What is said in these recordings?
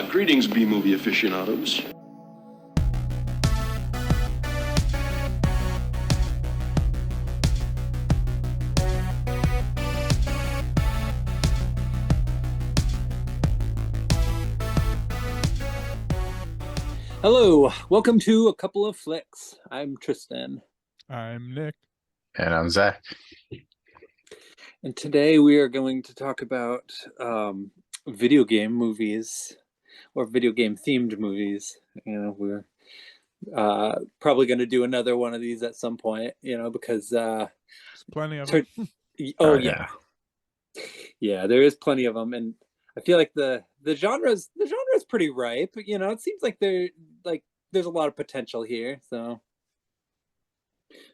Greetings, B-movie aficionados. Hello, welcome to A Couple of Flicks. I'm Tristan. I'm Nick. And I'm Zach. And today we are going to talk about video game movies or video game themed movies. You know, we're probably going to do another one of these at some point, you know, because There's plenty of them. Oh yeah. Yeah, there is plenty of them, and I feel like the genre's pretty ripe. You know, it seems like there's a lot of potential here. So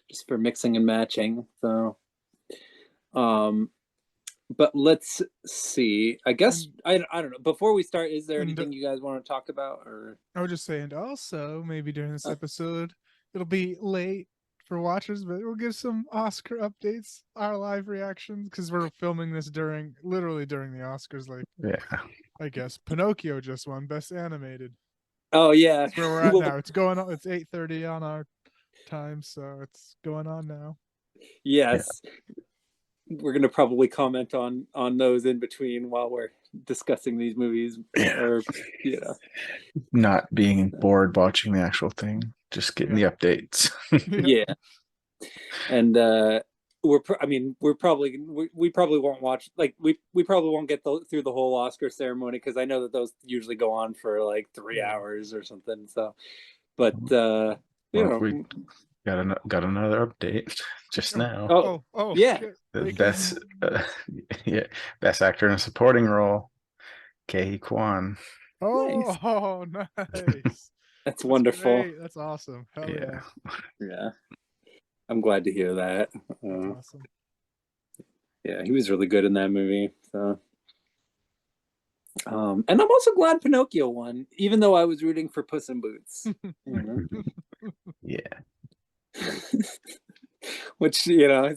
just for mixing and matching. So, but let's see. I guess I don't know. Before we start, is there anything you guys want to talk about? Or I would just say, and also maybe during this episode, it'll be late for watchers, but we'll give some Oscar updates, our live reactions, because we're filming this literally during the Oscars. Like, yeah, I guess Pinocchio just won Best Animated. Oh yeah, that's where we're at now. It's going on. It's 8:30 on our time, so it's going on now. Yes. Yeah. We're going to probably comment on those in between while we're discussing these movies. Yeah. Or, you know. Not being bored watching the actual thing, just getting the updates. Yeah. And we probably won't watch, like, we probably won't get through the whole Oscar ceremony, because I know that those usually go on for like 3 hours or something. So, but you know, we got another update just now. Oh yeah. The best best actor in a supporting role, Ke Kwan. Oh, nice. That's wonderful. Great. That's awesome. Hell yeah. Yeah. I'm glad to hear that. That's awesome. Yeah, he was really good in that movie. So, and I'm also glad Pinocchio won, even though I was rooting for Puss in Boots. You know? Yeah. Which, you know,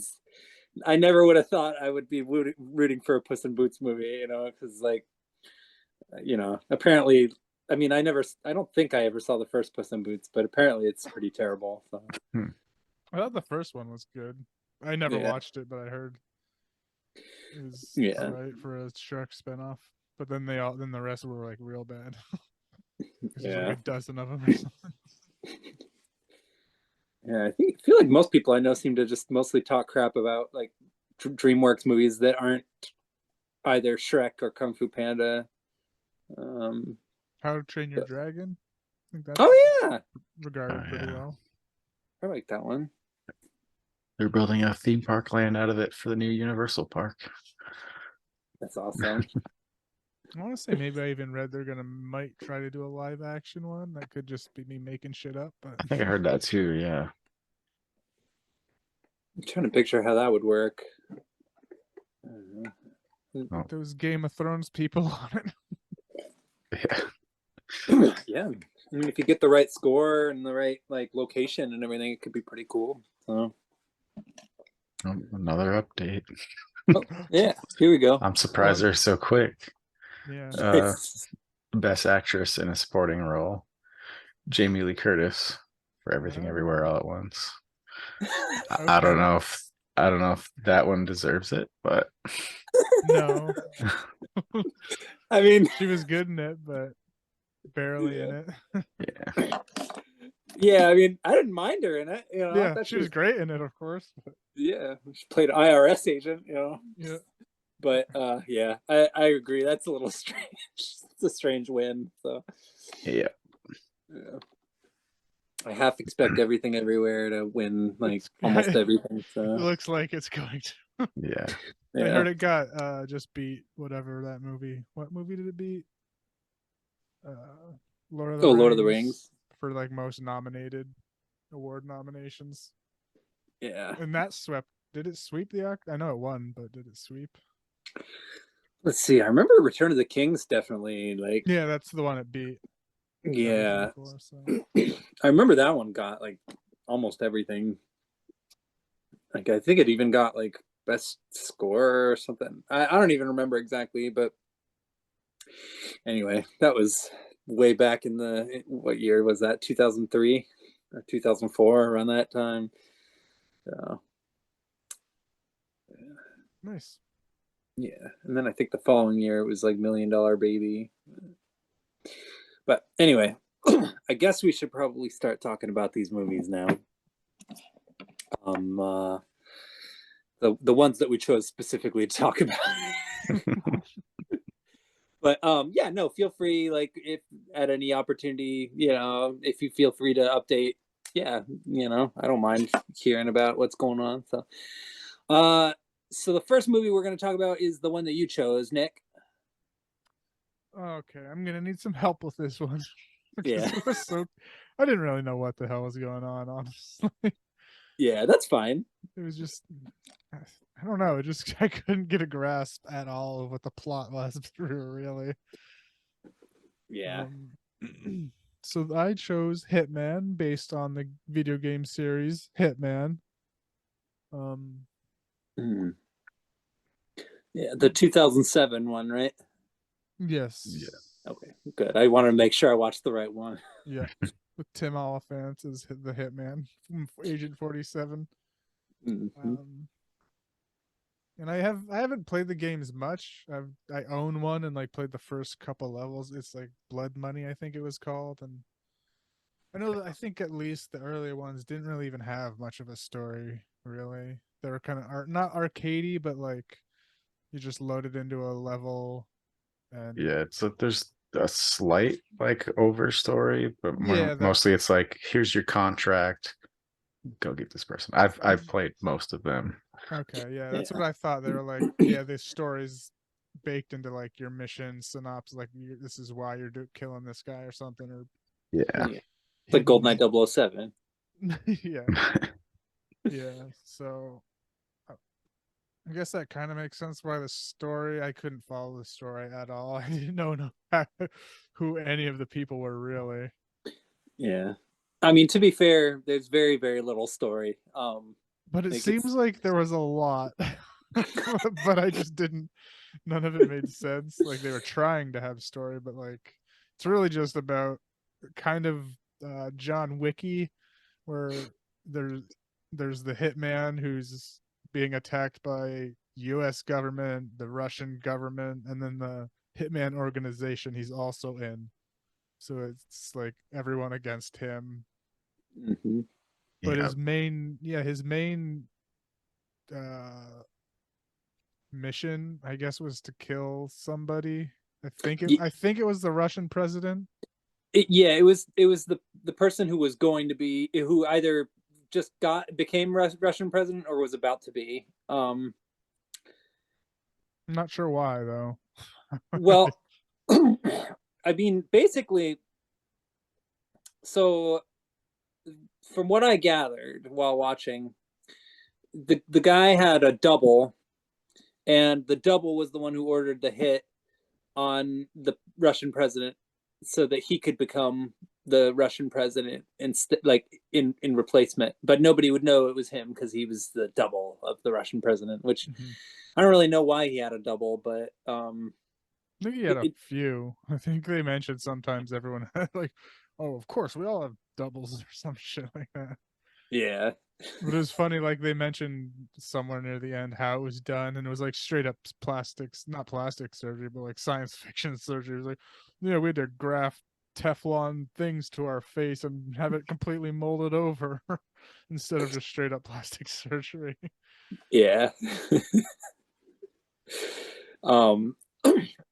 I never would have thought I would be rooting for a Puss in Boots movie, you know, because, like, you know, apparently, I mean, I don't think I ever saw the first Puss in Boots, but apparently it's pretty terrible. So. I thought the first one was good. I never watched it, but I heard it was all right for a Shrek spinoff. But then the rest were like real bad. There's like a dozen of them or something. Yeah, I feel like most people I know seem to just mostly talk crap about like DreamWorks movies that aren't either Shrek or Kung Fu Panda. How to Train Your Dragon. I think that's regarded pretty well. I like that one. They're building a theme park land out of it for the new Universal Park. That's awesome. I want to say maybe I even read they're might try to do a live action one. That could just be me making shit up. But I think I heard that too. Yeah. I'm trying to picture how that would work. I don't know. Those Game of Thrones people on it. Yeah. Yeah. I mean, if you get the right score and the right like location and everything, it could be pretty cool. So another update. Yeah, here we go. I'm surprised they're so quick. Yeah. Best actress in a supporting role, Jamie Lee Curtis for Everything Everywhere All at Once. Okay. I don't know if that one deserves it, but no. I mean, she was good in it, but barely in it. Yeah. Yeah, I mean, I didn't mind her in it. You know, yeah, she was great in it, of course. But... Yeah, she played an IRS agent. You know. Yeah. But yeah, I agree. That's a little strange. It's a strange win. So. Yeah. I half expect Everything Everywhere to win like almost everything. So. It looks like it's going to. Yeah. I heard it got just beat whatever that movie. What movie did it beat? Lord of the Rings for like most nominated award nominations. Yeah. And that swept. Did it sweep the act? I know it won, but did it sweep? Let's see. I remember Return of the King's definitely like. Yeah, that's the one it beat. Yeah. I remember that one got like almost everything. Like I think it even got like best score or something. I don't even remember exactly, but Anyway, that was way back in what year was that? 2003 or 2004, around that time. So, Nice. yeah, and then I think the following year it was like $1 Million Baby. But anyway, I guess we should probably start talking about these movies now. The ones that we chose specifically to talk about. But yeah, no, feel free, like, if at any opportunity, if you feel free to update, yeah, I don't mind hearing about what's going on. So the first movie we're going to talk about is the one that you chose, Nick. Okay, I'm gonna need some help with this one. Yeah. I didn't really know what the hell was going on, honestly. Yeah, that's fine. It was just, I don't know. I couldn't get a grasp at all of what the plot was, really. Yeah. So I chose Hitman based on the video game series Hitman. Yeah, the 2007 one, right? Yes. Yeah. Okay, good. I wanted to make sure I watched the right one. Yeah. With Tim Oliphant as the Hitman from Agent 47. Mm-hmm. And I haven't played the games much. I own one and like played the first couple levels. It's like Blood Money, I think it was called, and I think at least the earlier ones didn't really even have much of a story, really. They were kind of not arcadey, but like you just loaded into a level and Yeah, so there's a slight like over story, but Yeah, mostly it's like, here's your contract, go get this person. I've played most of them. Okay, yeah, that's Yeah. what I thought. They were like, yeah, this story's baked into like your mission synopsis, like this is why you're killing this guy or something, or Yeah. It's like GoldenEye 007. yeah. Yeah, so I guess that kind of makes sense why the story, I couldn't follow the story at all. I didn't know who any of the people were really. Yeah. I mean, to be fair, there's very, very little story. But it seems like there was a lot. But I just didn't, none of it made sense. Like they were trying to have story, but like it's really just about kind of John Wicky, where there's the hitman who's being attacked by US government, the Russian government, and then the hitman organization he's also in. So it's like everyone against him. Mm-hmm. But his main mission, I guess, was to kill somebody. I think it was the Russian president. It was the person who was going to be, who either just became Russian president or was about to be. I'm not sure why though. Well, I mean, basically, so from what I gathered while watching, the guy had a double, and the double was the one who ordered the hit on the Russian president so that he could become the Russian president instead, like in replacement. But nobody would know it was him because he was the double of the Russian president, which I don't really know why he had a double, but I think he had a few. I think they mentioned sometimes everyone had like, oh, of course we all have doubles or some shit like that. Yeah. But it was funny, like they mentioned somewhere near the end how it was done, and it was like straight up not plastic surgery, but like science fiction surgery. It was like, yeah, we had to graft Teflon things to our face and have it completely molded over instead of just straight up plastic surgery. Yeah. And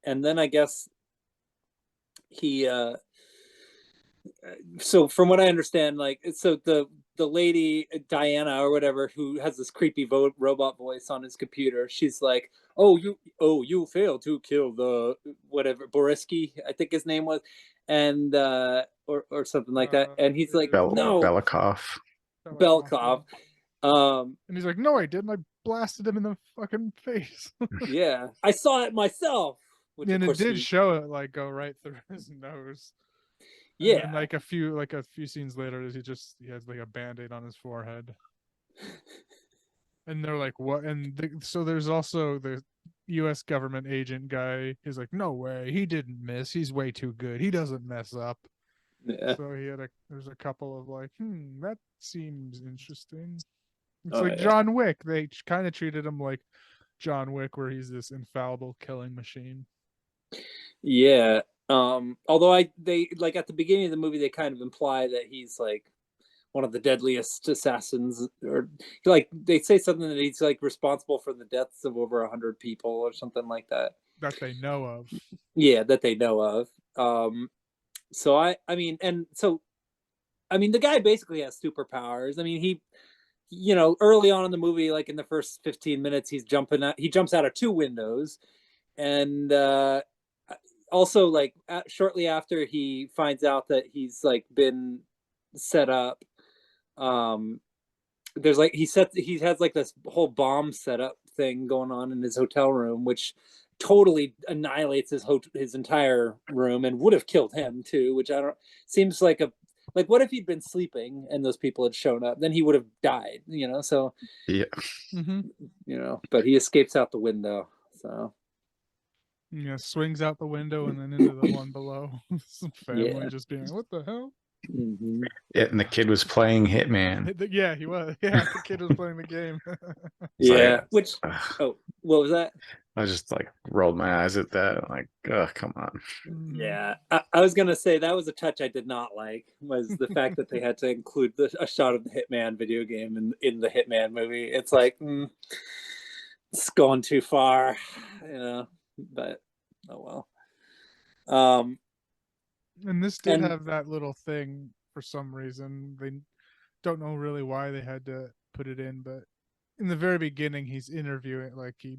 then I guess he so from what I understand, like, so the lady Diana or whatever, who has this creepy robot voice on his computer, she's like, oh, you failed to kill the whatever Boriski, I think his name was, and or something like that, and he's like, no, Belikov. And he's like, no, I didn't. I blasted him in the fucking face. Yeah, I saw it myself. And it did show it like go right through his nose. Yeah. And then, like a few scenes later, he has like a band-aid on his forehead. And they're like, what? And so there's also U.S. government agent guy. He's like, no way, he didn't miss. He's way too good. He doesn't mess up. Yeah. So there's a couple of like, that seems interesting. It's Oh, like yeah. John Wick. They kind of treated him like John Wick, where he's this infallible killing machine. Yeah. Although they like at the beginning of the movie, they kind of imply that he's like one of the deadliest assassins, or like they say something that he's like responsible for the deaths of over 100 people or something like that. That they know of. Yeah, that they know of. So I mean, and so I mean, the guy basically has superpowers. I mean, he, you know, early on in the movie, like in the first 15 minutes, he jumps out of 2 windows, and also like shortly after he finds out that he's like been set up, there's like he has like this whole bomb setup thing going on in his hotel room, which totally annihilates his entire room and would have killed him too, which I don't seems like a like what if he'd been sleeping and those people had shown up, then he would have died, you know. So Yeah. Mm-hmm. you know, but he escapes out the window. So Yeah, swings out the window and then into the one below. Some family Yeah. just being like, what the hell? mhm. Yeah, and the kid was playing Hitman. Yeah, he was. Yeah, the kid was playing the game. It's like, Yeah, which ugh. what was that? I just like rolled my eyes at that. I'm like, oh, come on. Yeah, I was gonna say that was a touch I did not like, was the fact that they had to include a shot of the Hitman video game in the Hitman movie. It's like it's going too far, you know. But oh well. And this did And have that little thing for some reason. They don't know really why they had to put it in, but in the very beginning, he's interviewing, like he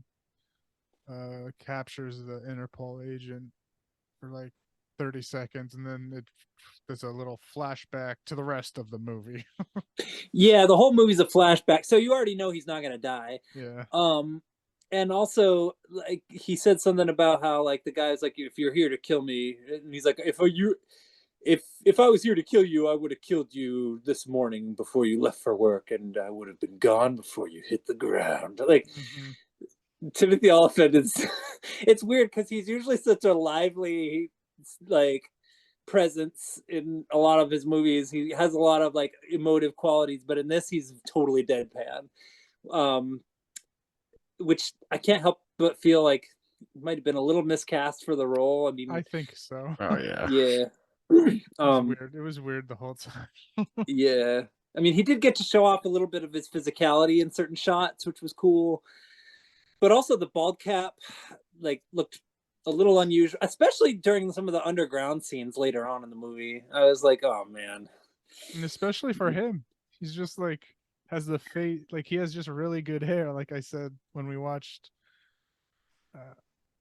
captures the Interpol agent for like 30 seconds, and then there's a little flashback to the rest of the movie. yeah, the whole movie's a flashback, so you already know he's not gonna die. Yeah. And also, like he said something about how like the guy's like, if you're here to kill me, and he's like, if I was here to kill you, I would have killed you this morning before you left for work, and I would have been gone before you hit the ground. Like Timothy Olyphant is, it's weird because he's usually such a lively, like presence in a lot of his movies. He has a lot of like emotive qualities, but in this, he's totally deadpan. Which I can't help but feel like might have been a little miscast for the role. I mean, I think so. Oh yeah. yeah. It was weird. It was weird the whole time. Yeah. I mean, he did get to show off a little bit of his physicality in certain shots, which was cool. But also the bald cap like looked a little unusual, especially during some of the underground scenes later on in the movie. I was like, oh man. And especially for him. He's just like has the face, like he has just really good hair, like I said when we watched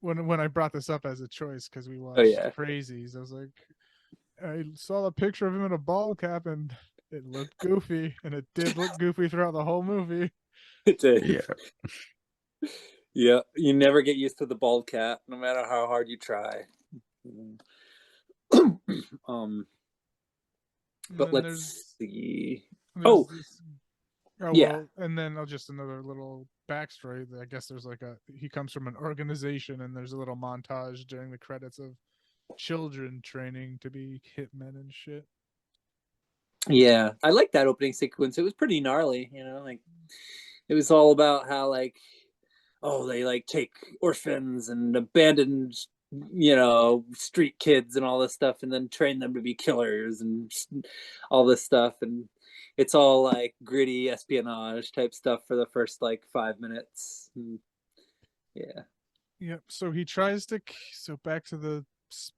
when I brought this up as a choice, because we watched Crazies. I was like, I saw a picture of him in a ball cap and it looked goofy, and it did look goofy throughout the whole movie. It did. Yeah. Yeah, you never get used to the bald cap, no matter how hard you try. But let's see. Oh, yeah. Well, and then just another little backstory. I guess there's like he comes from an organization, and there's a little montage during the credits of children training to be hitmen and shit. Yeah, I like that opening sequence. It was pretty gnarly, you know, like it was all about how like, oh, they like take orphans and abandoned, you know, street kids and all this stuff, and then train them to be killers and all this stuff. And it's all like gritty espionage type stuff for the first like 5 minutes. And, yeah. Yep. So back to the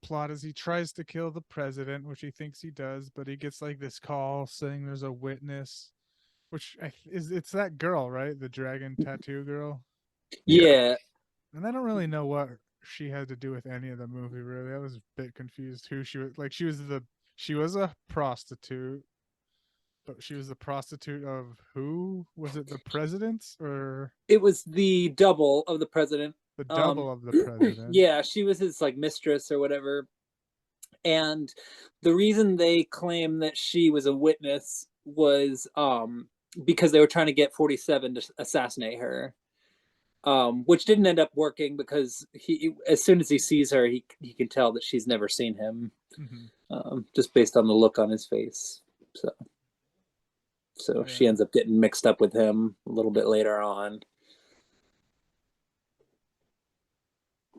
plot is he tries to kill the president, which he thinks he does, but he gets like this call saying there's a witness, which it's that girl, right? The dragon tattoo girl. Yeah. And I don't really know what she had to do with any of the movie, really. I was a bit confused who she was. Like, she was a prostitute, but she was the prostitute of who? Was it the president, or it was the double of the president? The double of the president. Yeah, she was his like mistress or whatever. And the reason they claim that she was a witness was because they were trying to get 47 to assassinate her. which didn't end up working because as soon as he sees her, he can tell that she's never seen him, just based on the look on his face. So she ends up getting mixed up with him a little bit later on.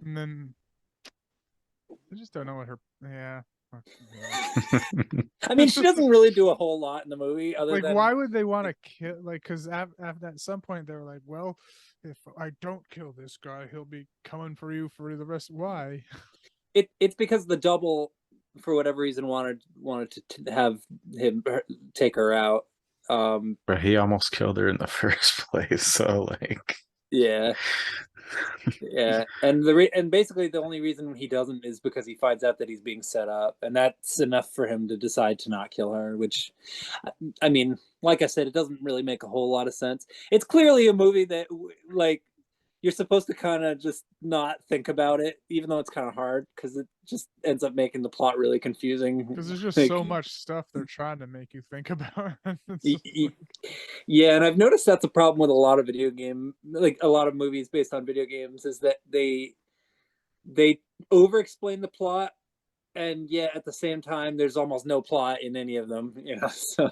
And then I just don't know what her. Yeah. I mean, she doesn't really do a whole lot in the movie, other like, than why would they want to kill? Like, because at some point they were like, well, if I don't kill this guy, he'll be coming for you for the rest. Why? It's because the double, for whatever reason, wanted to have him take her out. But he almost killed her in the first place, so like, yeah. And and basically the only reason he doesn't is because he finds out that he's being set up, and that's enough for him to decide to not kill her. Which, I mean, like I said, it doesn't really make a whole lot of sense. It's clearly a movie that, like, you're supposed to kind of just not think about it, even though it's kind of hard, because it just ends up making the plot really confusing. Because there's just like, so much stuff they're trying to make you think about. Yeah, and I've noticed that's a problem with a lot of a lot of movies based on video games, is that they over-explain the plot, and yet at the same time, there's almost no plot in any of them. So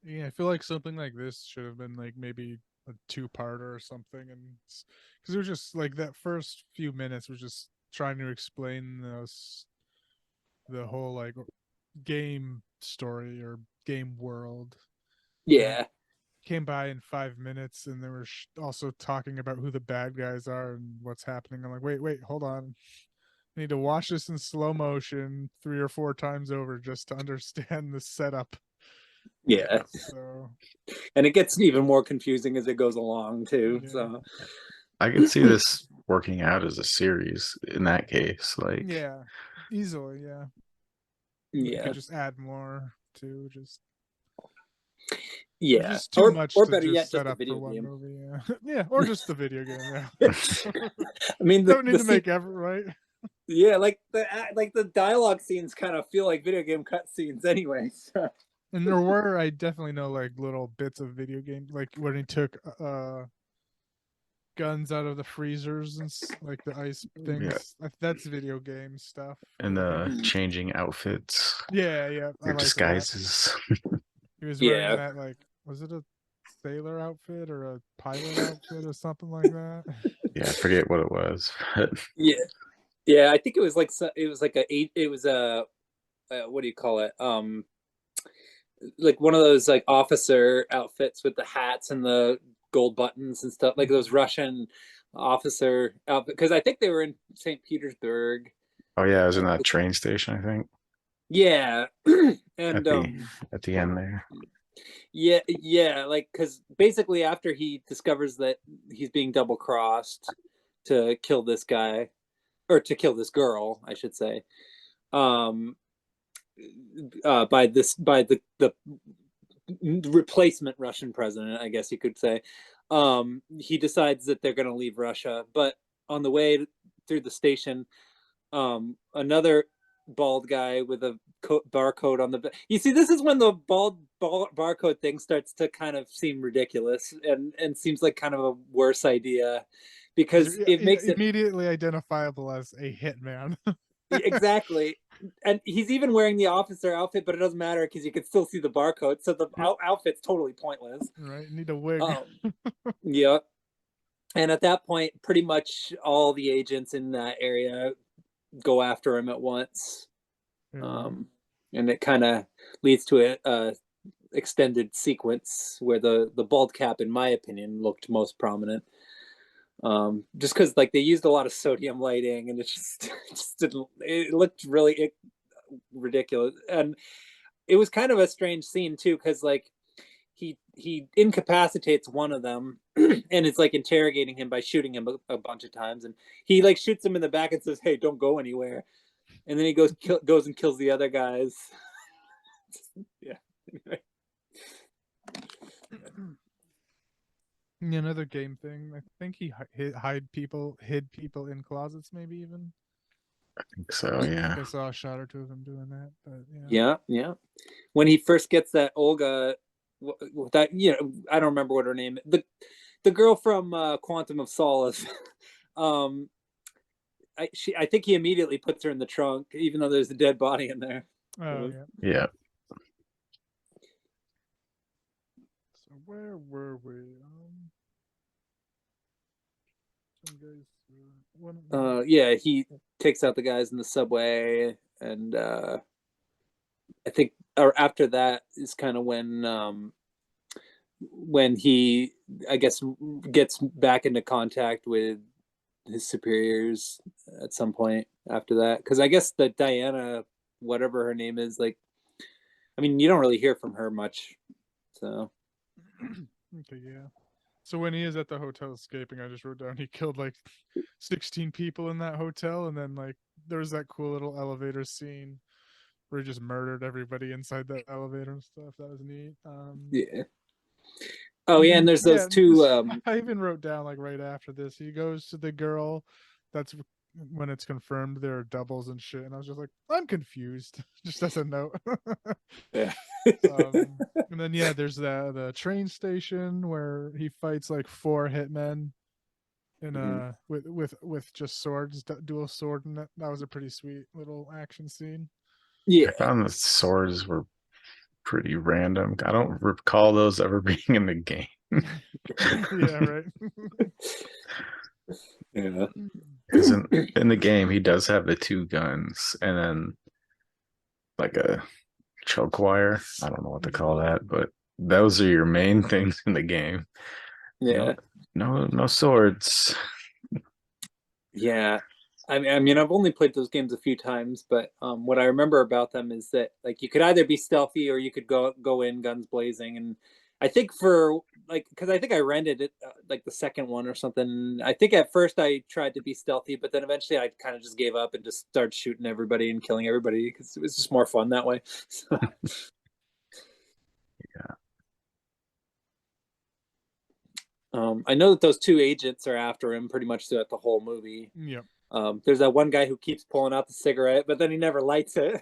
yeah, I feel like something like this should have been like maybe a two-parter or something, and because it was just like that first few minutes was just trying to explain the whole like game story or game world. yeah. Came by in 5 minutes, and they were also talking about who the bad guys are and what's happening. I'm like, wait, hold on. I need to watch this in slow motion 3 or 4 times over just to understand the setup. Yeah. So, and it gets even more confusing as it goes along too. Yeah. So I could see this working out as a series in that case. Like, yeah, easily, yeah. You could just add more to just. Yeah, just too much or to better just yet, set just a up video for one game. movie. Yeah, yeah, or just the video game. Yeah. I mean, don't need to make every right. Yeah, like the dialogue scenes kind of feel like video game cutscenes anyway. So. And there were, I definitely know, like little bits of video game, like when he took guns out of the freezers and like the ice things. That's video game stuff. And changing outfits. Yeah, Your disguises. He was wearing that, like, was it a sailor outfit or a pilot outfit or something like that? Yeah, I forget what it was. Yeah, I think it was like a what do you call it? Like one of those like officer outfits with the hats and the gold buttons and stuff, like those Russian officer outfit. Because I think they were in St. Petersburg. Oh yeah, I was in that train station, I think. Yeah, and at the end there. Yeah, like because basically after he discovers that he's being double crossed to kill this guy, or to kill this girl, I should say, by the replacement Russian president, I guess you could say, he decides that they're going to leave Russia. But on the way through the station, another bald guy with a barcode on the you see, this is when the bald barcode thing starts to kind of seem ridiculous and seems like kind of a worse idea, because it makes it immediately identifiable as a hitman. Exactly. And he's even wearing the officer outfit, but it doesn't matter because you can still see the barcode, so the outfit's totally pointless. Right, need a wig. Yeah. And at that point, pretty much all the agents in that area go after him at once. And it kind of leads to a extended sequence where the bald cap, in my opinion, looked most prominent. Just because like they used a lot of sodium lighting, and it it looked really ridiculous. And it was kind of a strange scene too, because like he incapacitates one of them and it's like interrogating him by shooting him a bunch of times, and he like shoots him in the back and says, "Hey, don't go anywhere," and then he goes and kills the other guys. Yeah. Anyway. Another game thing. I think he hid people in closets, maybe even. I think so. Yeah. I saw a shot or two of him doing that, but yeah. When he first gets that Olga, that I don't remember what her name. the girl from Quantum of Solace. I think he immediately puts her in the trunk, even though there's a dead body in there. Oh yeah. Yeah. So where were we? Some guys. Yeah, he takes out the guys in the subway, and I think, or after that is kind of when he, I guess, gets back into contact with his superiors at some point after that, because I guess that Diana, whatever her name is, like, I mean, you don't really hear from her much, so. Okay, yeah. So when he is at the hotel escaping, I just wrote down he killed like 16 people in that hotel, and then like there was that cool little elevator scene where he just murdered everybody inside that elevator and stuff. That was neat. Yeah. Oh yeah, and there's those two. I even wrote down like right after this, he goes to the girl. That's when it's confirmed there are doubles and shit, and I was just like, I'm confused. Just as a note. Yeah. And then yeah, there's the train station where he fights like 4 hitmen in with just swords, dual sword, and that was a pretty sweet little action scene. Yeah. I found the swords were pretty random. I don't recall those ever being in the game. Yeah, right. Yeah. Because in the game, he does have the 2 guns and then like a choke wire. I don't know what to call that, but those are your main things in the game. Yeah. No swords. Yeah. I mean, I've only played those games a few times, but what I remember about them is that like you could either be stealthy or you could go in guns blazing. And I think for like, because I think I rented it like the second one or something. I think at first I tried to be stealthy, but then eventually I kind of just gave up and just started shooting everybody and killing everybody because it was just more fun that way. So. Yeah. I know that those 2 agents are after him pretty much throughout the whole movie. Yep. There's that one guy who keeps pulling out the cigarette, but then he never lights it.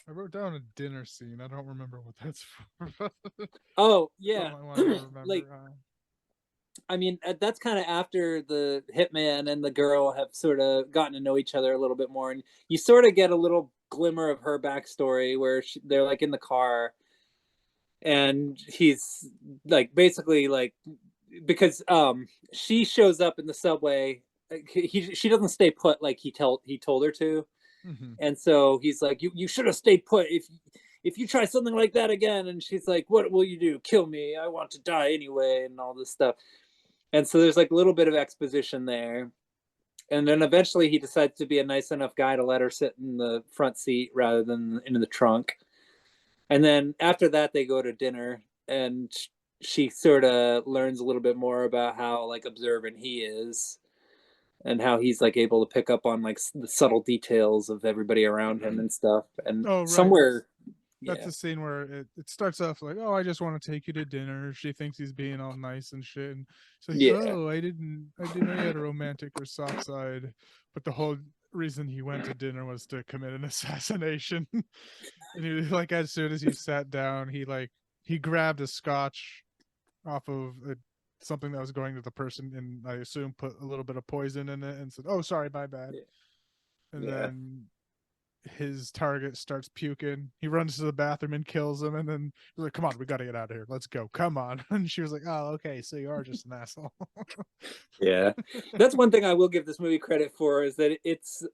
I wrote down a dinner scene. I don't remember what that's for. Oh yeah, like I mean, that's kind of after the hitman and the girl have sort of gotten to know each other a little bit more, and you sort of get a little glimmer of her backstory where they're like in the car, and he's like basically like because she shows up in the subway. She doesn't stay put like he told her to, and so he's like, you should have stayed put if you try something like that again. And she's like, what will you do? Kill me? I want to die anyway, and all this stuff. And so there's like a little bit of exposition there. And then eventually he decides to be a nice enough guy to let her sit in the front seat rather than in the trunk. And then after that, they go to dinner, and she sort of learns a little bit more about how like observant he is and how he's like able to pick up on like the subtle details of everybody around him and stuff. And somewhere that's the scene where it starts off like, oh, I just want to take you to dinner. She thinks he's being all nice and shit, and so oh, I didn't know he had a romantic or soft side, but the whole reason he went to dinner was to commit an assassination. And he, like, as soon as he sat down, he grabbed a scotch off of something that was going to the person, and I assume put a little bit of poison in it and said, oh, sorry, my bad. And then his target starts puking. He runs to the bathroom and kills him, and then he's like, come on, we got to get out of here, let's go, come on. And she was like, oh, okay, so you are just an asshole. Yeah, that's one thing I will give this movie credit for, is that it's,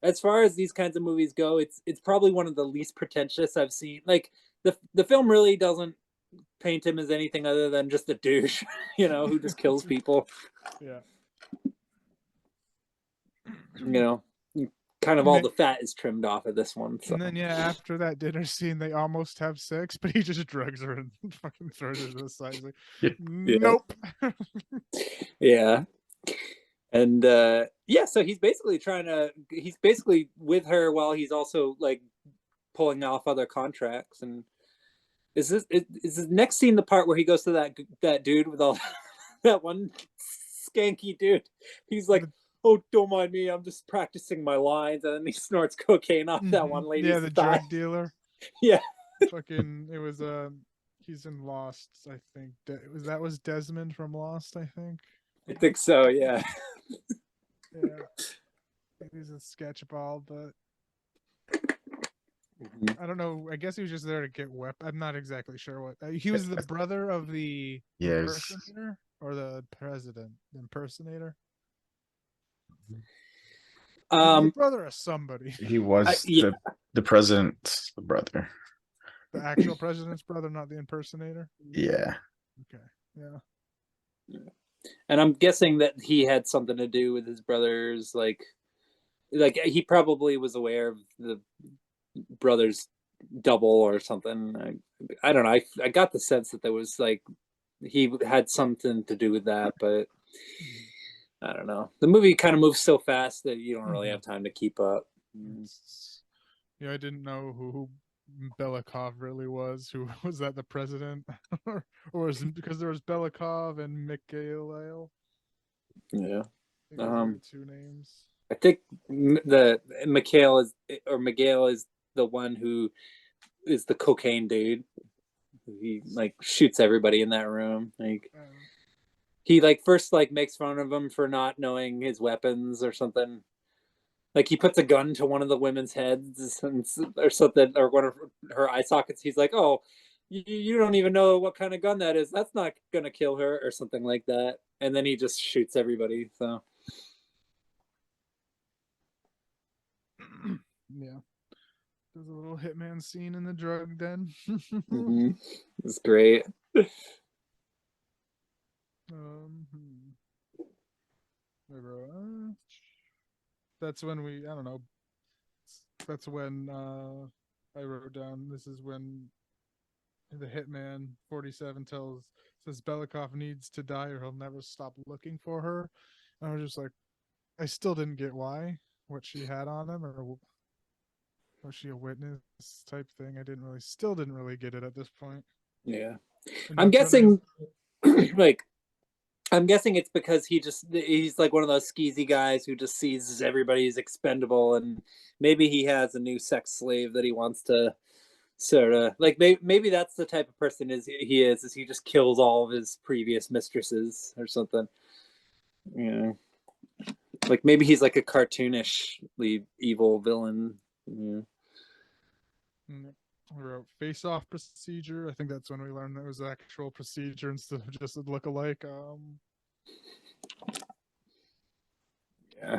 as far as these kinds of movies go, it's probably one of the least pretentious I've seen. Like the film really doesn't paint him as anything other than just a douche, who just kills people. Yeah. Kind of all the fat is trimmed off of this one. So. And then after that dinner scene, they almost have sex, but he just drugs her and fucking throws her to the side. He's like, nope. Yeah. And so he's basically with her while he's also like pulling off other contracts. And is the next scene the part where he goes to that dude with all that one skanky dude? He's like, oh, don't mind me, I'm just practicing my lines, and then he snorts cocaine off that one lady's the thigh. drug dealer. Yeah. Fucking, it was he's in Lost, I think. That was Desmond from Lost, I think. I think so, yeah. Yeah. He's a sketchball, but I don't know. I guess he was just there to get weapon. I'm not exactly sure what. He was the brother of the Yes. impersonator or the president impersonator. He was the brother of somebody. He was yeah. the president's brother. The actual president's brother, not the impersonator. Yeah. Okay. Yeah. And I'm guessing that he had something to do with his brother's like he probably was aware of the brother's double or something. I don't know. I got the sense that there was like he had something to do with that, but I don't know. The movie kind of moves so fast that you don't really have time to keep up. Yeah, I didn't know who Belikov really was. Who was that? The president, or was it because there was Belikov and Mikhail? Yeah. Those are the two names. I think the Miguel is the one who is the cocaine dude. He like shoots everybody in that room. Like he like first like makes fun of him for not knowing his weapons or something. Like he puts a gun to one of the women's heads or something, or one of her eye sockets. He's like, "Oh, you don't even know what kind of gun that is. That's not gonna kill her," or something like that. And then he just shoots everybody. So yeah, there's a little Hitman scene in the drug den. It's great. That's when I don't know. That's when I wrote down. This is when the Hitman 47 says Belikov needs to die or he'll never stop looking for her. And I was just like, I still didn't get why, what she had on him, or was she a witness type thing? Still didn't really get it at this point. Yeah, And I'm guessing, like, I'm guessing it's because he's like one of those skeezy guys who just sees everybody's expendable, and maybe he has a new sex slave that he wants to sort of like. Maybe that's the type of person is he just kills all of his previous mistresses or something. Yeah, like maybe he's like a cartoonishly evil villain. Yeah. We wrote face-off procedure. I think that's when we learned that it was an actual procedure instead of just a look-alike. Yeah.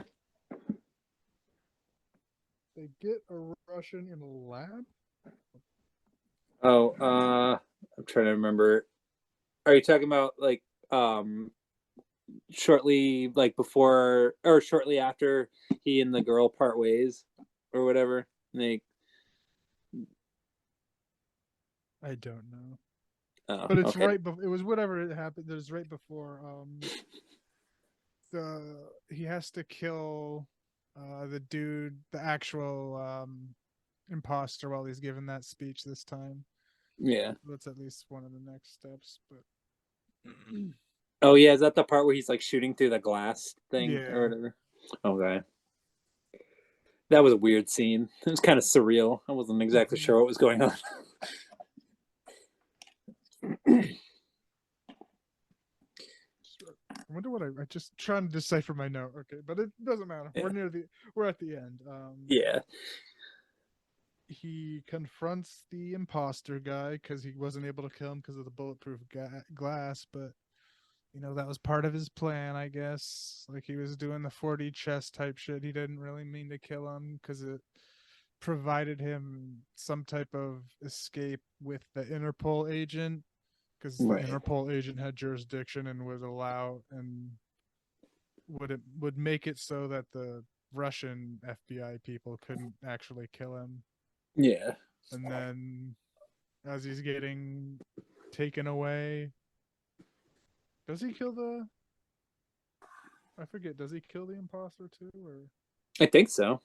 They get a Russian in a lab. Oh, I'm trying to remember. Are you talking about like shortly like before or shortly after he and the girl part ways or whatever? Like I don't know. oh, But it's okay. right it was whatever it happened. There's right before he has to kill the dude, the actual imposter while he's giving that speech this time. Yeah. That's at least one of the next steps, but Oh yeah, is that the part where he's like shooting through the glass thing yeah. or whatever? Okay. That was a weird scene. It was kind of surreal. I wasn't exactly sure what was going on. I wonder what I just trying to decipher my note. Okay, but it doesn't matter. Yeah. We're at the end. Yeah. He confronts the imposter guy because he wasn't able to kill him because of the bulletproof glass, but that was part of his plan, I guess. Like he was doing the 40 chest type shit. He didn't really mean to kill him because it provided him some type of escape with the Interpol agent, because the Interpol agent had jurisdiction and would allow and would make it so that the Russian FBI people couldn't actually kill him. Yeah. And then as he's getting taken away, does he kill I forget, does he kill the imposter too, or? I think so.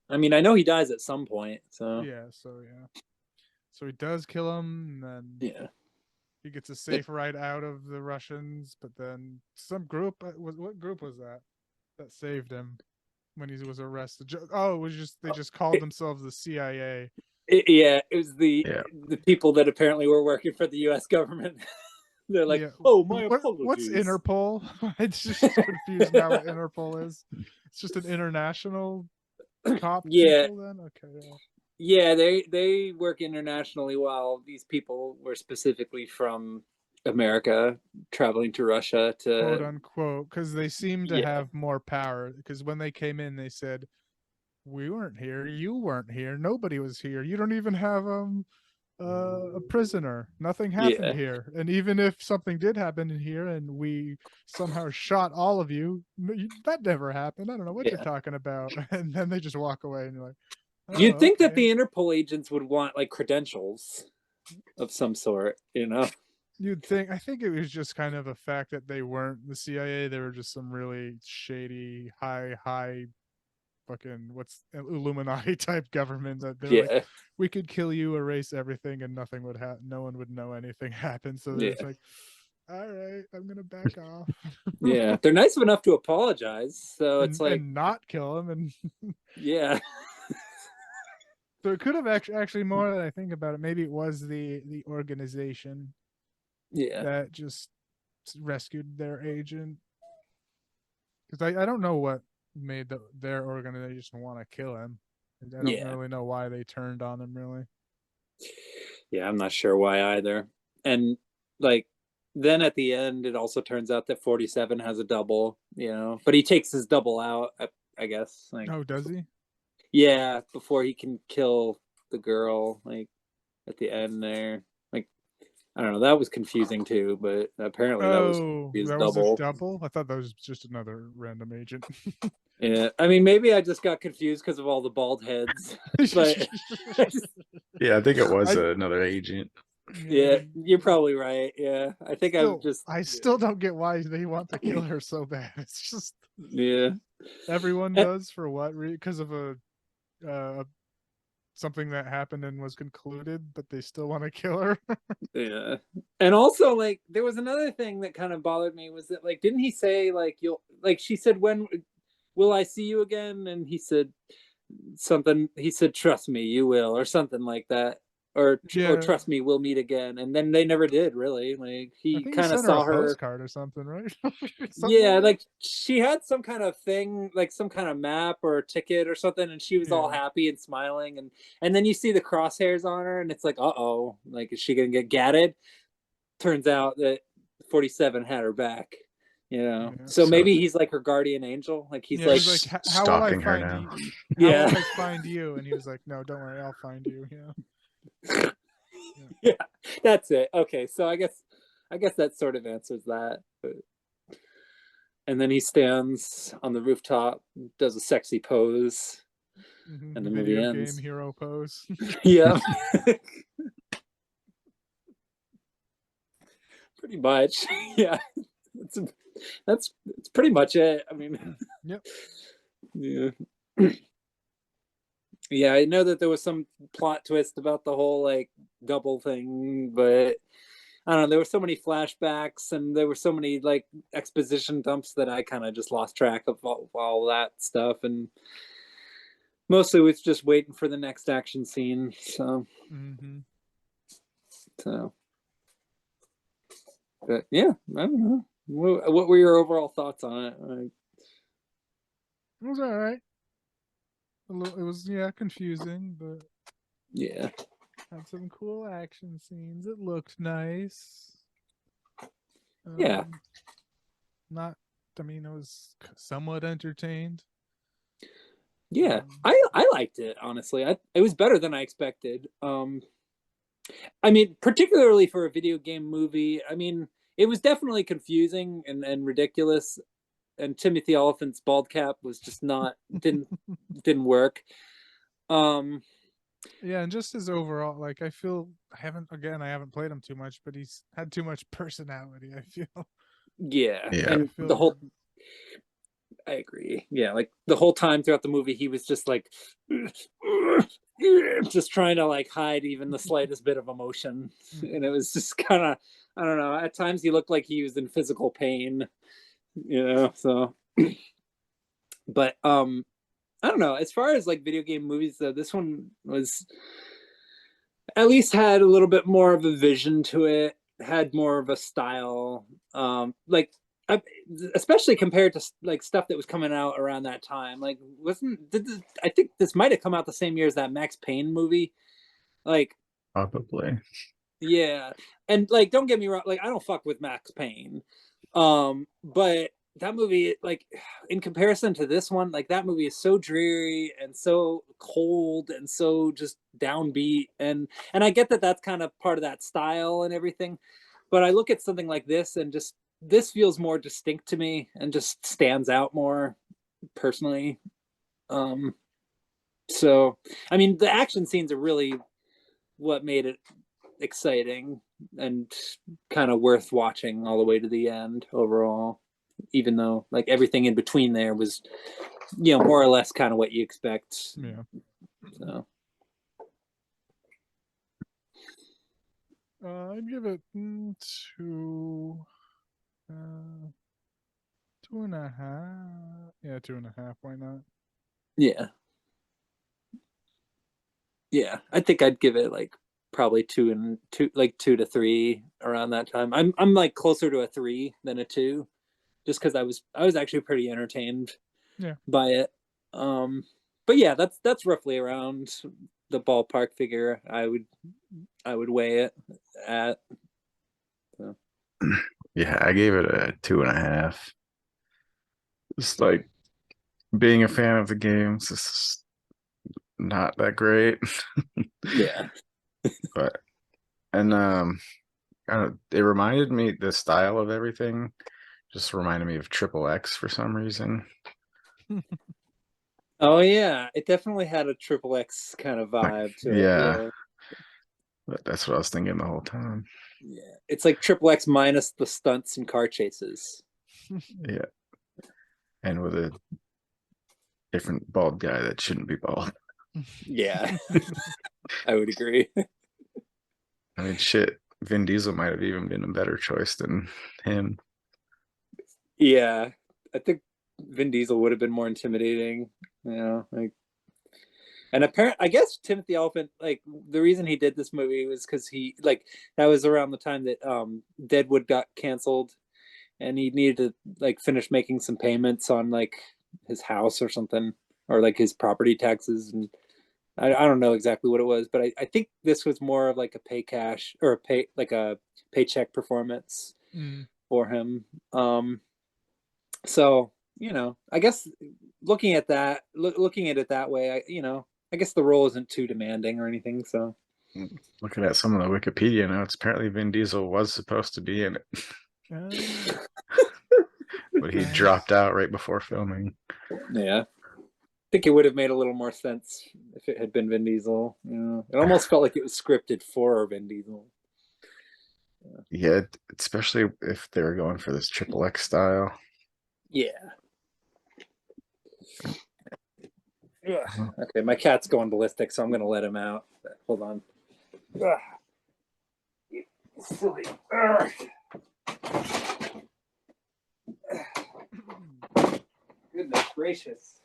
I mean, I know he dies at some point, so. Yeah, so he does kill him, and then he gets a safe ride out of the Russians, but then some group what group was that saved him when he was arrested? Oh, it was just they just called themselves the CIA. Yeah, it was the Yeah. people that apparently were working for the U.S. government. They're like, Yeah. "Oh, my What's apologies." Interpol? It's just confused now what Interpol is. It's just an international cop Yeah, people then? Okay. yeah, they work internationally, while these people were specifically from America, traveling to Russia Quote to. unquote, because they seem to Yeah, have more power. Because when they came in, they said, "We weren't here. You weren't here. Nobody was here. You don't even have a prisoner. Nothing happened yeah, here. And even if something did happen in here, and we somehow shot all of you, that never happened. I don't know what you're yeah. talking about." And then they just walk away, and you're like, "Oh, You'd think that okay." the Interpol agents would want like credentials of some sort, you know? You'd think. I think it was just kind of a fact that they weren't the CIA. They were just some really shady, high fucking what's Illuminati type government that they're like, Yeah, we could kill you, erase everything, and nothing would happen. No one would know anything happened. So they're yeah, just like, all right, I'm gonna back off. yeah. They're nice enough to apologize, so it's like, and not kill him. And yeah, so it could have actually more than I think about it. Maybe it was the organization yeah, that just rescued their agent. Because I don't know what made their organization want to kill him. I don't yeah, really know why they turned on him, really. yeah. I'm not sure why either. And like, then at the end, it also turns out that 47 has a double, you know, but he takes his double out, I guess. Like, Oh, does he? yeah, before he can kill the girl, like at the end there. Like, I don't know, that was confusing too, but apparently that was Oh, his that was his double. double? I thought that was just another random agent. Yeah, I mean, maybe I just got confused because of all the bald heads, but Yeah, I think it was I, another agent. yeah, yeah, you're probably right. Yeah, I think I've just, I still don't get why they want to kill her so bad. It's just yeah. everyone And, does for what? Because of uh, something that happened and was concluded, but they still want to kill her. yeah, and also like there was another thing that kind of bothered me was that like didn't he say like you'll like she said when will I see you again, and he said something, he said trust me you will, or something like that, or Yeah, trust me we'll meet again, and then they never did really. Like I he think he kind of sent her a saw her. postcard or something, right? Something like Yeah, that. like she had some kind of thing, like some kind of map or a ticket or something, and she was all Yeah, happy and smiling, and then you see the crosshairs on her, and it's like, uh-oh, like is she gonna get gatted? Turns out that 47 had her back, you know. yeah, So So maybe he's like her guardian angel. Like he's yeah. like, He's like, how will I stalking her find now. you? How will yeah, I find you? And he was like, no, don't worry, I'll find you. Yeah. yeah, that's it. Okay, so I guess that sort of answers that. But and then he stands on the rooftop, does a sexy pose, and the movie Video game ends. hero pose. Yeah. Pretty much. Yeah. That's that's pretty much it. I mean, Yep. yeah. Yeah, I know that there was some plot twist about the whole like double thing, but I don't know, there were so many flashbacks and there were so many like exposition dumps that I kind of just lost track of all that stuff, and mostly was just waiting for the next action scene. So Mm-hmm. so but yeah, I don't know. What were your overall thoughts on it? It was all right. It was, yeah, confusing, but Yeah. had some cool action scenes. It looked nice. Yeah. Not. I mean, I was somewhat entertained. Yeah, I liked it, honestly. It was better than I expected. I mean, particularly for a video game movie. I mean, it was definitely confusing and ridiculous, and Timothy Oliphant's bald cap was just not didn't work. Um, Yeah, and just his overall, like, I feel I haven't played him too much, but he's had too much personality. I feel. yeah, Yeah. and the whole I agree. Yeah, like the whole time throughout the movie, he was just like, just trying to like hide even the slightest bit of emotion, and it was just kind of, I don't know. At times, he looked like he was in physical pain, you know. So, but I don't know. As far as like video game movies, though, this one was at least had a little bit more of a vision to it, had more of a style. Like especially compared to like stuff that was coming out around that time. Like I think this might have come out the same year as that Max Payne movie. Like Probably. yeah. And like don't get me wrong, like I don't fuck with Max Payne. But that movie, like in comparison to this one, like that movie is so dreary and so cold and so just downbeat, and I get that that's kind of part of that style and everything, but I look at something like this and just this feels more distinct to me and just stands out more personally. um so I mean the action scenes are really what made it exciting and kind of worth watching all the way to the end overall, even though like everything in between there was, you know, more or less kind of what you expect. Yeah. So I'd give it two, 2.5. Yeah, 2.5. Why not? yeah, yeah, I think I'd give it like probably like 2 to 3 around that time. I'm like closer to a 3 than a 2, just because I was actually pretty entertained Yeah. by it. But yeah, that's roughly around the ballpark figure I would weigh it at. So. Yeah, I gave it a 2.5. It's like being a fan of the games. This is not that great. Yeah. But and it reminded me, the style of everything just reminded me of Triple X for some reason. Oh yeah, it definitely had a triple X kind of vibe to it. Yeah, Yeah. but that's what I was thinking the whole time. Yeah. It's like triple X minus the stunts and car chases. Yeah, and with a different bald guy that shouldn't be bald. Yeah. I would agree. I mean, shit, Vin Diesel might have even been a better choice than him. Yeah. I think Vin Diesel would have been more intimidating, you know, like and apparently I guess Timothy Elephant, like the reason he did this movie was because he like that was around the time that Deadwood got canceled and he needed to like finish making some payments on like his house or something, or like his property taxes, and I don't know exactly what it was, but I think this was more of like a pay cash or a pay like a paycheck performance for him. So you know, I guess looking at that, looking at it that way, I guess the role isn't too demanding or anything. So Looking at some of the Wikipedia notes, apparently Vin Diesel was supposed to be in it, but he dropped out right before filming. yeah, I think it would have made a little more sense if it had been Vin Diesel. You know, it almost felt like it was scripted for Vin Diesel. Yeah, especially if they were going for this Triple X style. Yeah. Okay, my cat's going ballistic, so I'm gonna let him out. Hold on. Silly. Goodness gracious.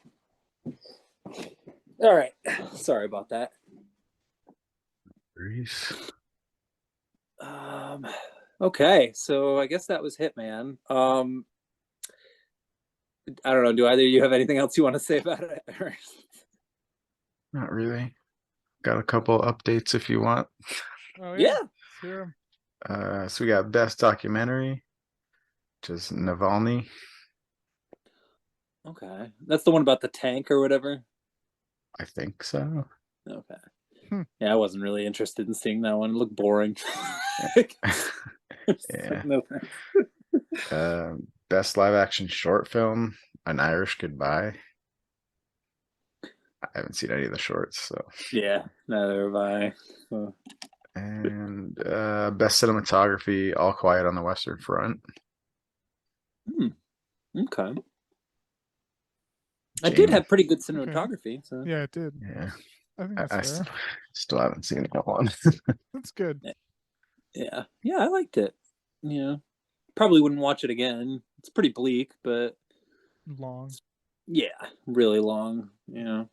All right. Sorry about that. Grease. Okay, so I guess that was Hitman. I don't know. Do either of you have anything else you want to say about it? Not really. Got a couple updates if you want. Oh Yeah. Sure. So we got Best Documentary, which is Navalny. Okay, that's the one about the tank or whatever. I think so. Okay. Yeah, I wasn't really interested in seeing that one. It looked boring. Yeah. No thanks. Best live action short film, An Irish Goodbye. I haven't seen any of the shorts, so. Yeah, neither have I. So. And best cinematography, All Quiet on the Western Front. Okay. I did have pretty good cinematography. Okay. So. Yeah, it did. Yeah. I think that's fair. Still haven't seen that one. That's good. Yeah. Yeah, I liked it. Yeah. Probably wouldn't watch it again. It's pretty bleak, but long. Yeah, really long. Yeah.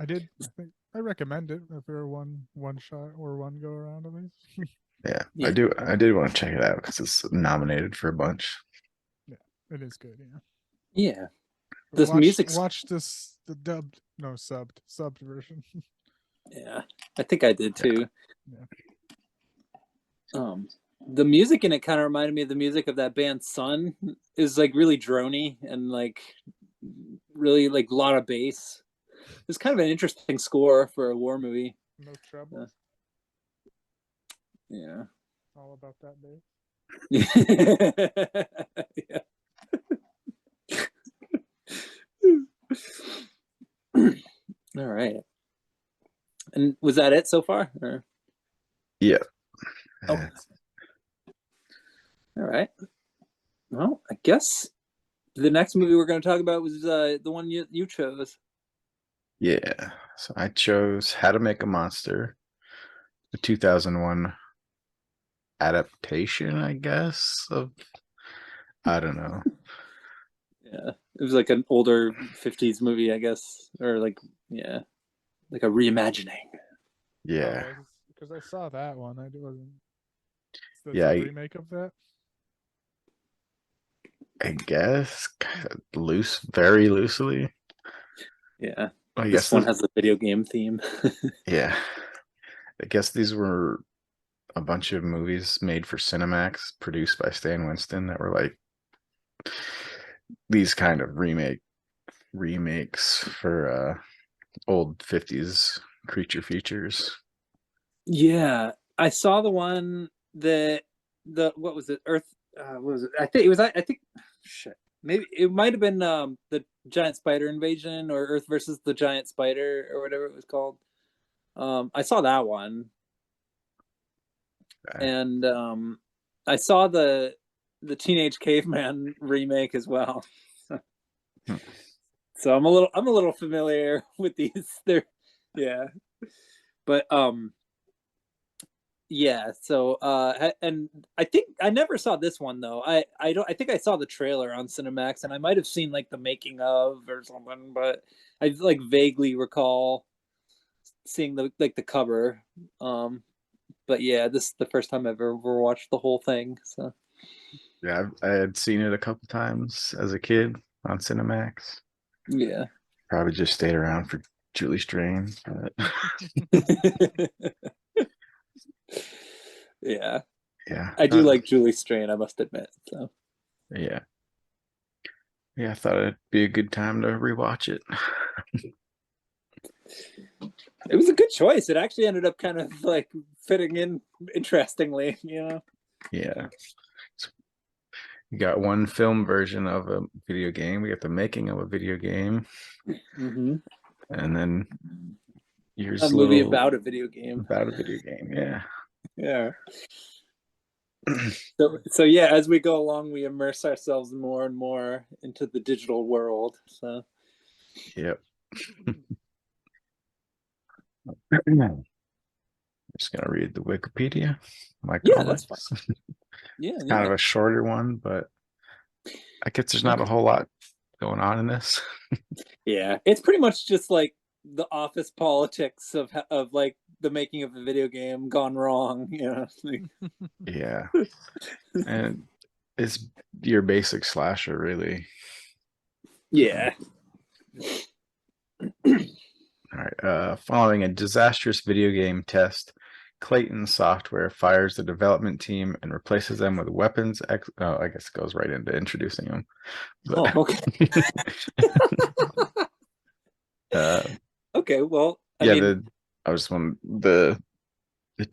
I think I recommend it if you're one shot or one go around at least. Yeah, Yeah. I did want to check it out because it's nominated for a bunch. Yeah, it is good. Yeah. Yeah. But This music's watch the dubbed, no, subbed version. yeah. I think I did too. Yeah. The music in it kind of reminded me of the music of that band Sun. Is like really drony and like really like a lot of bass. It's kind of an interesting score for a war movie. No trouble. Yeah. All about that bass. Yeah. All right. And was that it so far? Or? Yeah. Oh. All right. Well, I guess the next movie we're going to talk about was the one you chose. Yeah. So I chose How to Make a Monster, the 2001 adaptation, I guess, of, I don't know. Yeah. It was like an older 50s movie, I guess. Or like, yeah, like a reimagining. Yeah. Because I saw that one. I wasn't. That's Yeah, a remake of that. I guess very loosely. Yeah. I This guess one has the video game theme. yeah. I guess these were a bunch of movies made for Cinemax, produced by Stan Winston, that were like these kind of remakes for old 50s creature features. Yeah. I saw the one that what was it? Earth what was it? I think it was I think shit. Maybe it might have been the giant spider invasion or Earth versus the giant spider or whatever it was called. I saw that one. And I saw the Teenage Caveman remake as well. So I'm a little familiar with these. They're yeah. But yeah, so and I think I never saw this one though. I think I saw the trailer on Cinemax and I might have seen like the making of or something, but I like vaguely recall seeing the cover. But yeah, this is the first time I've ever watched the whole thing. So Yeah, I had seen it a couple times as a kid on Cinemax. yeah. Probably just stayed around for Julie Strain. Yeah. Yeah. I do like Julie Strain, I must admit. So yeah. Yeah, I thought it'd be a good time to rewatch it. it was a good choice. It actually ended up kind of like fitting in interestingly, you know. Yeah. So you got one film version of a video game. We got the making of a video game. Mm-hmm. And then here's a movie about a video game. About a video game, yeah. Yeah. So yeah, as we go along, we immerse ourselves more and more into the digital world. So yep. I'm just gonna read the Wikipedia. Yeah, that's fine. Yeah, it's kind of a shorter one, but I guess there's not a whole lot going on in this. Yeah, it's pretty much just like the office politics of like the making of a video game gone wrong, you know. Like... yeah, and it's your basic slasher, really. Yeah. All right. Following a disastrous video game test, Clayton Software fires the development team and replaces them with weapons. Oh, I guess it goes right into introducing them. But... Oh, okay. Okay, well, I mean, I was one the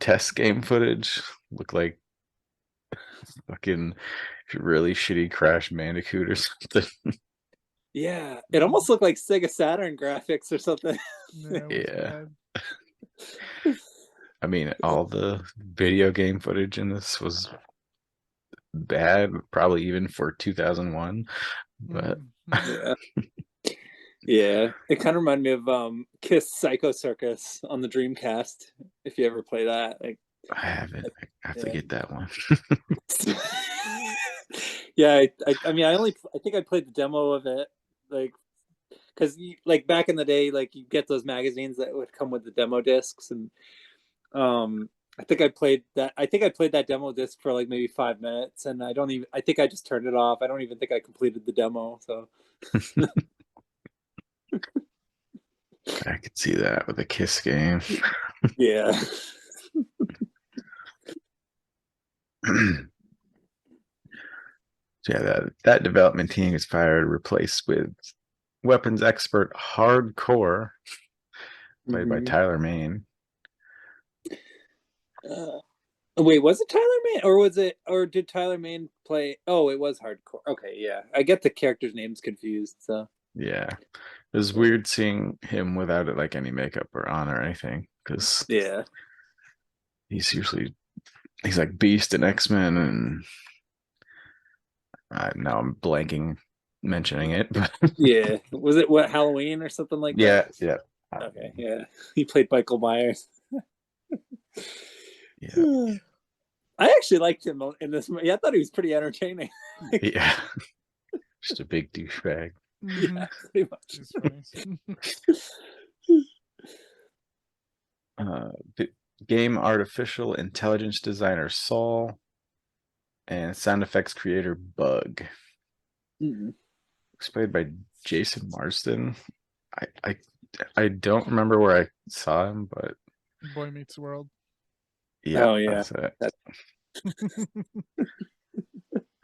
test game footage looked like fucking really shitty Crash Bandicoot or something. Yeah, it almost looked like Sega Saturn graphics or something. Yeah. I mean, all the video game footage in this was bad, probably even for 2001. But yeah. Yeah, it kind of reminded me of Kiss Psycho Circus on the Dreamcast. If you ever play that, like I haven't. I have to get that one. Yeah, I mean, I think I played the demo of it, like because like back in the day, like you get those magazines that would come with the demo discs, and I think I played that demo disc for like maybe 5 minutes, and I think I just turned it off. I don't even think I completed the demo. So I could see that with a Kiss game. yeah. So yeah, that development team is fired, replaced with weapons expert Hardcore, played by Tyler Mane. Wait, was it Tyler Mane, or did Tyler Mane play? Oh, it was Hardcore. Okay, yeah, I get the characters' names confused. So yeah, it was weird seeing him without it, like any makeup or anything, because yeah, he's like Beast in X-Men, and now I'm blanking mentioning it, but yeah. Was it what, Halloween or something like that? yeah. Okay, yeah. He played Michael Myers. Yeah. I actually liked him in this movie. I thought he was pretty entertaining. Yeah. Just a big douchebag. Yeah, pretty much. The game artificial intelligence designer Saul and sound effects creator Bug. It's played by Jason Marsden. I don't remember where I saw him, but Boy Meets World. Yeah, oh yeah, that's it.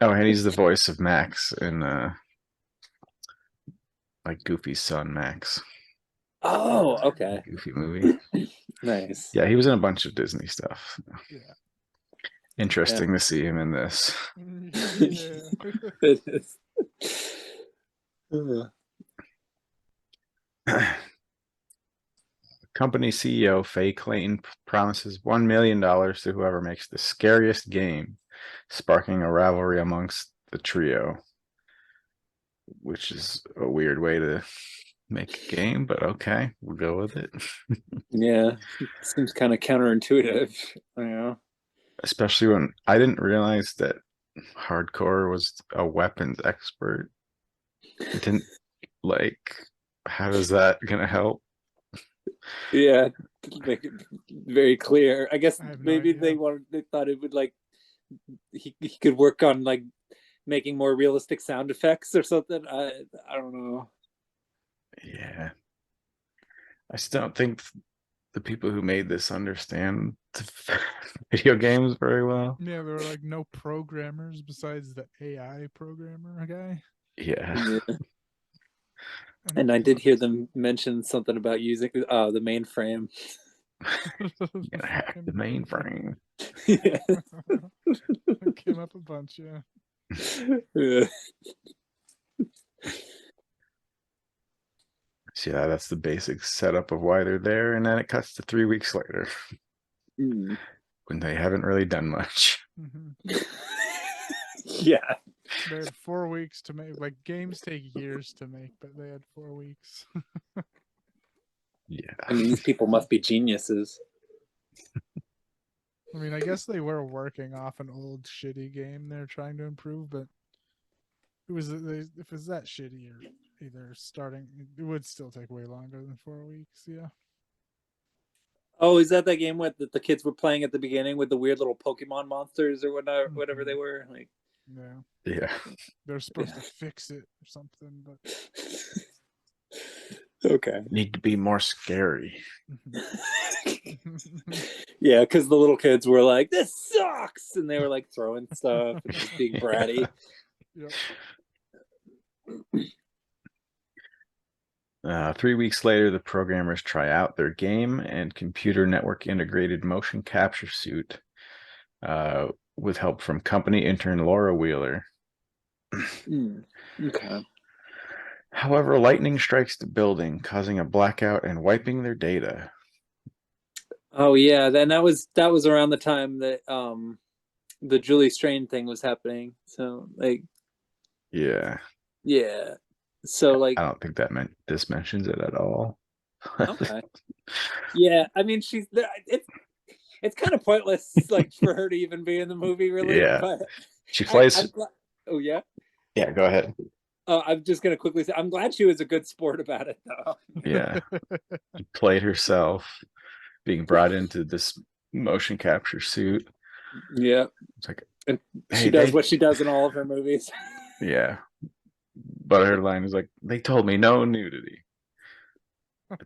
Oh, and he's the voice of Max in like Goofy's son Max. Oh, okay. Goofy movie. Nice. Yeah, he was in a bunch of Disney stuff. Yeah. Interesting to see him in this. Yeah. It is. Company CEO Faye Clayton promises $1 million to whoever makes the scariest game, sparking a rivalry amongst the trio, which is a weird way to make a game, but okay, we'll go with it. Yeah, seems kind of counterintuitive, you know. Especially when I didn't realize that Hardcore was a weapons expert. It didn't like, how is that gonna help? Yeah, make it very clear. I guess maybe they thought it would like he could work on like making more realistic sound effects or something. I don't know. Yeah, I still don't think the people who made this understand video games very well. Yeah, there were like no programmers besides the AI programmer guy. Yeah. And I did hear them mention something about using the mainframe. Gonna hack the mainframe. Yeah. Came up a bunch, yeah. Yeah. So yeah, that's the basic setup of why they're there, and then it cuts to 3 weeks later when they haven't really done much. Yeah, they had 4 weeks to make. Like games take years to make, but they had 4 weeks. Yeah, I mean, these people must be geniuses. I mean, I guess they were working off an old shitty game they're trying to improve, but if it was that shitty or either starting, it would still take way longer than 4 weeks. Yeah. Oh, is that game with the kids were playing at the beginning with the weird little Pokemon monsters or whatever they were? Like, yeah. They're supposed to fix it or something, but okay. Need to be more scary. Yeah, because the little kids were like, "This sucks," and they were like throwing stuff and just being bratty. Yep. 3 weeks later, the programmers try out their game and computer network integrated motion capture suit with help from company intern Laura Wheeler. Okay. However, lightning strikes the building, causing a blackout and wiping their data. Oh yeah, then that was around the time that the Julie Strain thing was happening. So like, yeah. So like, I don't think this mentions it at all. Okay. Yeah, I mean, it's kind of pointless, like for her to even be in the movie, really. Yeah. But She plays. oh yeah. Yeah, go ahead. I'm just gonna quickly say I'm glad she was a good sport about it though. Yeah, played herself, being brought into this motion capture suit. Yeah, It's like, and hey, she does what she does in all of her movies. yeah. But her line is like, they told me no nudity. But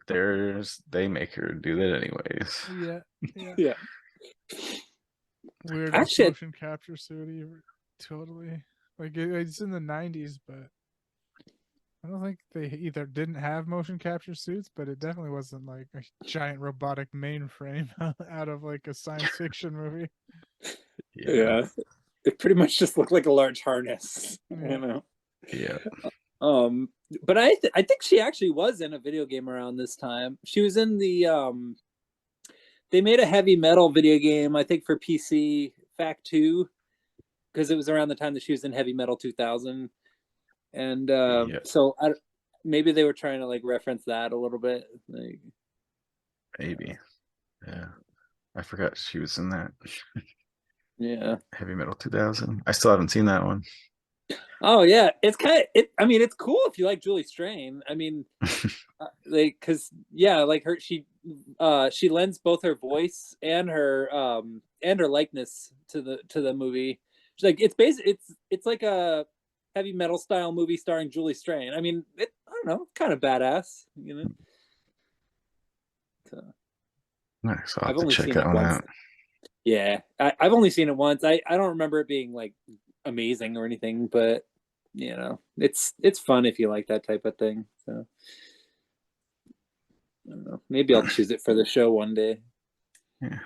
they make her do that anyways. Yeah, yeah. Yeah. Weirdest Actually, motion capture suit. Totally. Like it's in the '90s, but I don't think they either didn't have motion capture suits, but it definitely wasn't like a giant robotic mainframe out of like a science fiction movie. yeah, it pretty much just looked like a large harness. Yeah. You know. Yeah. But I think she actually was in a video game around this time. She was in they made a heavy metal video game, I think for PC, Fact 2, because it was around the time that she was in Heavy Metal 2000. And so maybe they were trying to like reference that a little bit. Like, maybe. Yeah. I forgot she was in that. Yeah. Heavy Metal 2000. I still haven't seen that one. Oh yeah, it's kind of I mean, it's cool if you like Julie Strain. I mean, like because yeah, like she lends both her voice and her likeness to the movie. She's like it's like a heavy metal style movie starring Julie Strain. I mean, I don't know, kind of badass, you know. So, Nice. I'll have I've to only check seen that it one once. out. Yeah, I've only seen it once. I don't remember it being like amazing or anything, but you know, it's fun if you like that type of thing. So I don't know. Maybe I'll choose it for the show one day. Yeah.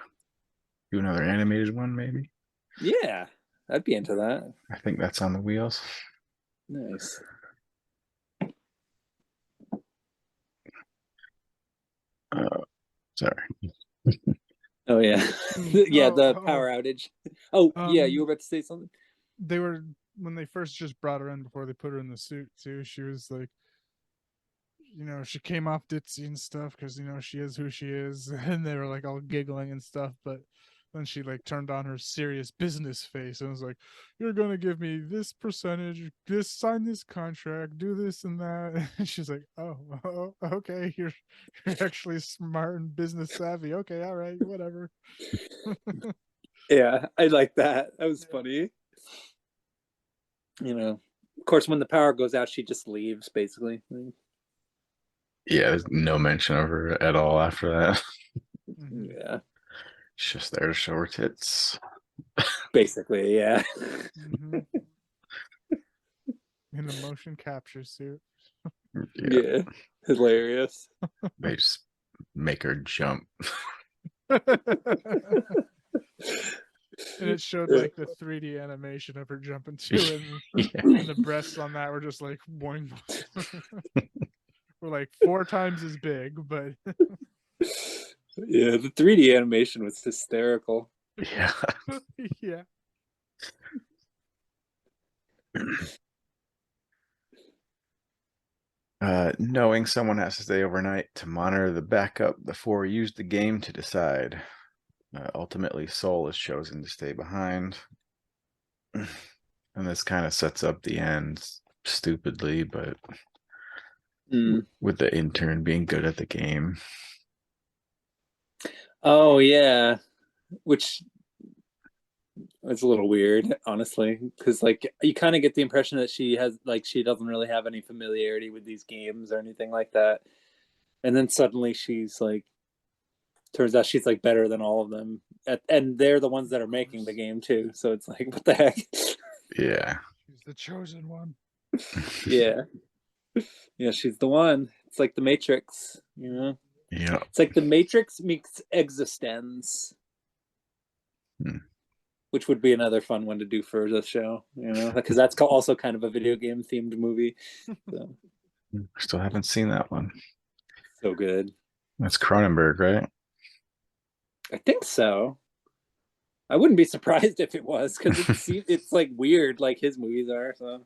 Do another animated one, maybe. Yeah, I'd be into that. I think that's on the wheels. Nice. Sorry. Oh yeah, yeah. The Oh, power outage. Oh yeah, you um, were about to say something. they were when they first just brought her in before they put her in the suit too. She was like, she came off ditzy and stuff because she is who she is, and they were like all giggling and stuff. But then she like turned on her serious business face and was like, "You're gonna give me this percentage, sign this contract, do this and that." And she's like, "Oh, okay, you're actually smart and business savvy. Okay, all right, whatever." Yeah, I like that. That was Yeah. funny. You know, of course, when the power goes out, she just leaves basically. Yeah, there's no mention of her at all after that. Mhm. Yeah, She's just there to show her tits. basically, yeah. Mhm. In a motion capture suit. Yeah. Yeah, hilarious. They just make her jump. And it showed like the 3D animation of her jumping too, and Yeah. the breasts on that were just like boing. Were like 4 times as big, but Yeah, the 3D animation was hysterical. Yeah. yeah. Knowing someone has to stay overnight to monitor the backup before we use the game to decide. Ultimately, Soul is chosen to stay behind. And this kind of sets up the end stupidly, but with the intern being good at the game. Oh yeah, which it's a little weird, honestly, because like you kind of get the impression that she doesn't really have any familiarity with these games or anything like that, and then suddenly she's like, turns out she's like better than all of them, and they're the ones that are making the game too. So it's like, what the heck? Yeah. She's the chosen one. Yeah, yeah, she's the one. It's like the Matrix, you know. Yeah. It's like the Matrix meets Existence. Which would be another fun one to do for the show, you know, because that's also kind of a video game themed movie. So. Still haven't seen that one. So good. That's Cronenberg, right? I think so. I wouldn't be surprised if it was because it's like weird, like his movies are. So.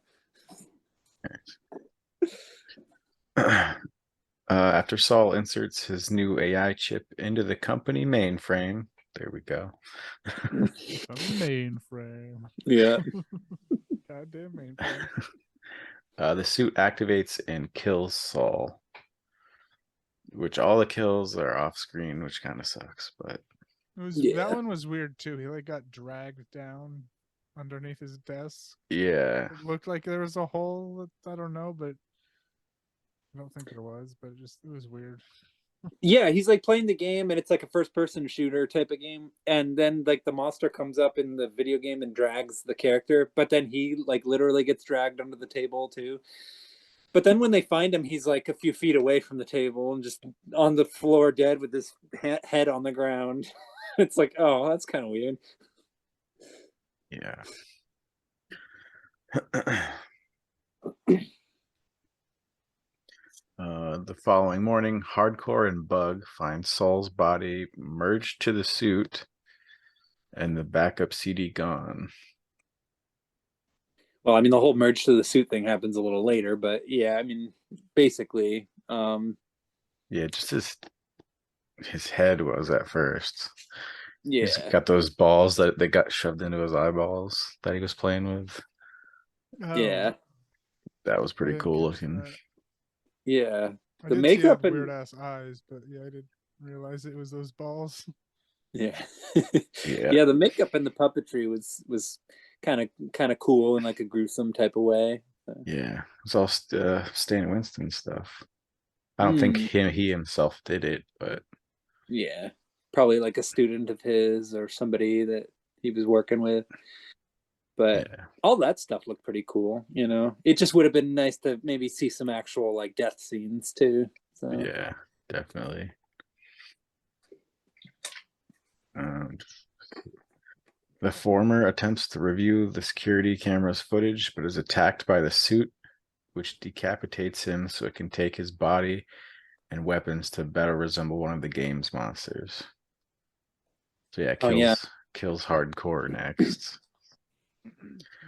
After Saul inserts his new AI chip into the company mainframe, there we go. A mainframe. Yeah. Goddamn mainframe. The suit activates and kills Saul, which all the kills are off screen, which kind of sucks. But that one was weird too. He like got dragged down underneath his desk. yeah, It looked like there was a hole. I don't know, but I don't think there was. But it was weird. Yeah, he's like playing the game, and it's like a first-person shooter type of game. And then like the monster comes up in the video game and drags the character, but then he like literally gets dragged under the table too. But then when they find him, he's like a few feet away from the table and just on the floor dead with his head on the ground. It's like, oh, that's kind of weird. yeah. The following morning, Hardcore and Bug find Saul's body merged to the suit and the backup CD gone. Well, I mean, the whole merge to the suit thing happens a little later, but yeah, I mean, basically, Yeah, just his head was at first. He's yeah, got those balls that they got shoved into his eyeballs that he was playing with. yeah, That was I pretty didn't cool catch looking. that. yeah. I The did see he makeup had and weird ass eyes, but yeah, I didn't realize it was those balls. yeah, Yeah. yeah. The makeup and the puppetry was kind of cool in like a gruesome type of way. So. Yeah, it's all Stan Winston stuff. I don't think he himself did it, but Yeah, probably like a student of his or somebody that he was working with. But yeah, all that stuff looked pretty cool, you know. It just would have been nice to maybe see some actual like death scenes too. So yeah, definitely. The former attempts to review the security camera's footage, but is attacked by the suit, which decapitates him so it can take his body and weapons to better resemble one of the game's monsters. So yeah, oh yeah, kills Hardcore next.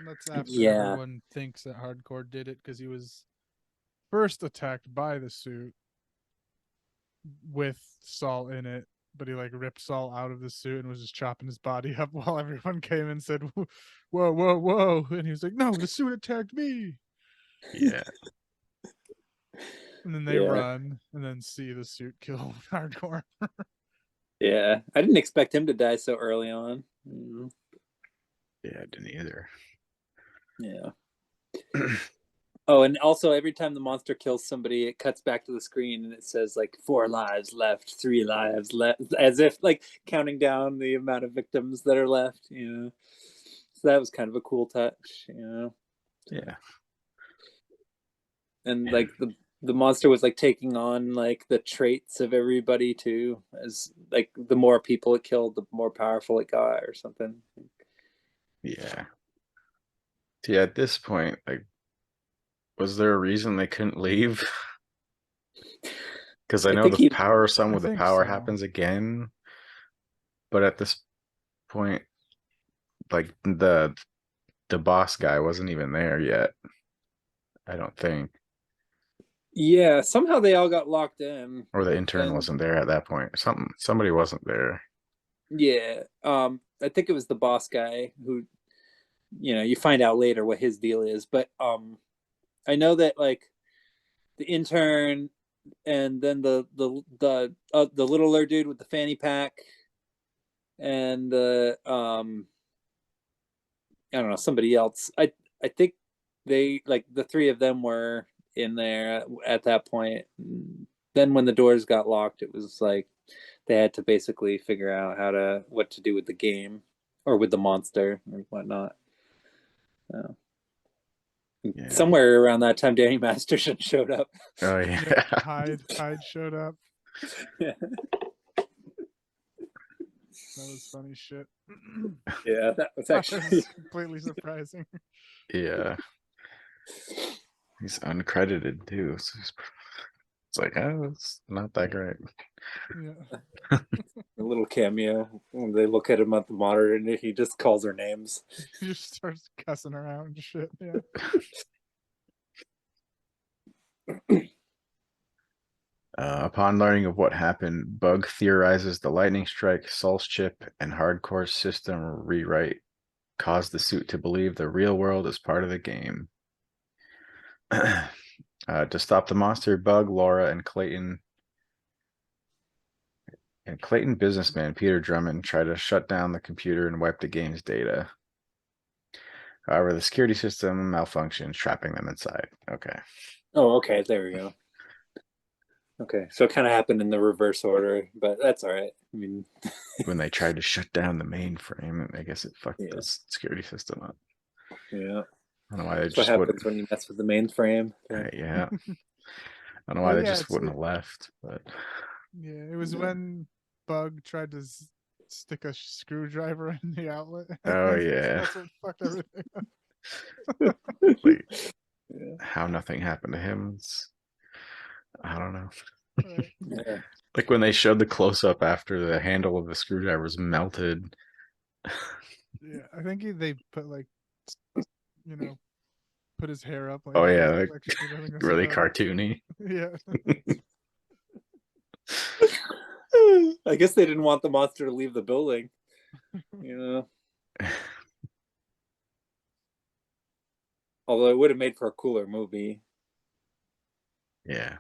That's after yeah, everyone thinks that Hardcore did it because he was first attacked by the suit with Saul in it, but he like ripped Saul out of the suit and was just chopping his body up while everyone came and said, "Whoa, whoa, whoa!" And he was like, "No, the suit attacked me." Yeah, And then they yeah, run and then see the suit kill Hardcore. yeah. I didn't expect him to die so early on. yeah, I didn't either. Yeah. Oh, and also every time the monster kills somebody, it cuts back to the screen and it says like 4 lives left, 3 lives left, as if like counting down the amount of victims that are left, you know. So that was kind of a cool touch, you know. Yeah. And like the monster was like taking on like the traits of everybody too, as like the more people it killed, the more powerful it got or something. Yeah. So yeah, at this point, like, was there a reason they couldn't leave? Because I I know think the he power, some I with the think power so. happens again, but at this point, like the boss guy wasn't even there yet. I don't think, yeah, somehow they all got locked in. or the intern And wasn't there at that point. Somebody wasn't there. yeah, I think it was the boss guy who, you know, you find out later what his deal is, but I know that like the intern and then the littler dude with the fanny pack and the I don't know, somebody else. I think they like the 3 of them were in there at that point. Then when the doors got locked, it was like they had to basically figure out what to do with the game or with the monster or whatnot. So, Yeah. somewhere around that time, Danny Masterson showed up. Oh yeah. Hyde showed up. Yeah, That was funny shit. yeah, that was That actually was completely surprising. Yeah. He's uncredited too. So it's like, oh, it's not that great. Yeah. a little cameo when they look at him at the monitor and he just calls her names. He just starts cussing around and shit. Yeah. Upon learning of what happened, Bug theorizes the lightning strike, Saul's chip, and Hardcore's system rewrite caused the suit to believe the real world is part of the game. To stop the monster, Bug, Laura, and Clayton businessman Peter Drummond try to shut down the computer and wipe the game's data. However, the security system malfunctions, trapping them inside. Okay. Oh, okay. There we go. Okay, so it kind of happened in the reverse order, but that's all right. I mean, when they tried to shut down the mainframe, I guess it fucked Yeah. the security system up. yeah, I don't know why they that's what just happens wouldn't. when you mess with the mainframe. Yeah. I don't know why Oh, they yeah, just wouldn't have left, but Yeah, it was when Bug tried to stick a screwdriver in the outlet. oh yeah, That's what fucked everything up. like Yeah. how nothing happened to him. I don't know. Right. Yeah. Like when they showed the close up after the handle of the screwdriver's melted. Yeah, I think they put like, put his hair up like. Oh yeah, like, I think that's really about it. cartoony. Yeah. I guess they didn't want the monster to leave the building. You know, although it would have made for a cooler movie. Yeah.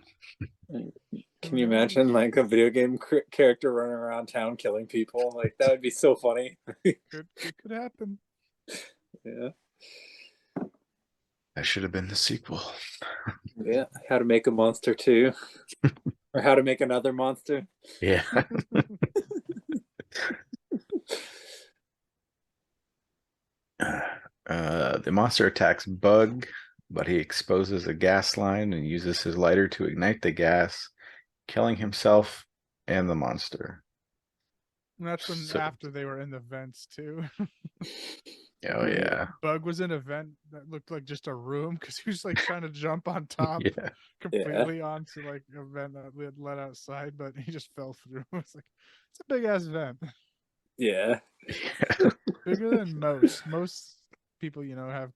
Can you imagine like a video game character running around town killing people? Like that would be so funny. It could happen. Yeah. That should have been the sequel. Yeah. How to make a monster too. Or how to make another monster. Yeah. The monster attacks Bug, but he exposes a gas line and uses his lighter to ignite the gas, killing himself and the monster. And that's when So- after they were in the vents too. Oh yeah. Bug was in a vent that looked like just a room because he was like trying to jump on top Yeah. completely onto like a vent that led outside, but he just fell through. It's like it's a big ass vent. Yeah. Bigger than most. Most people, have,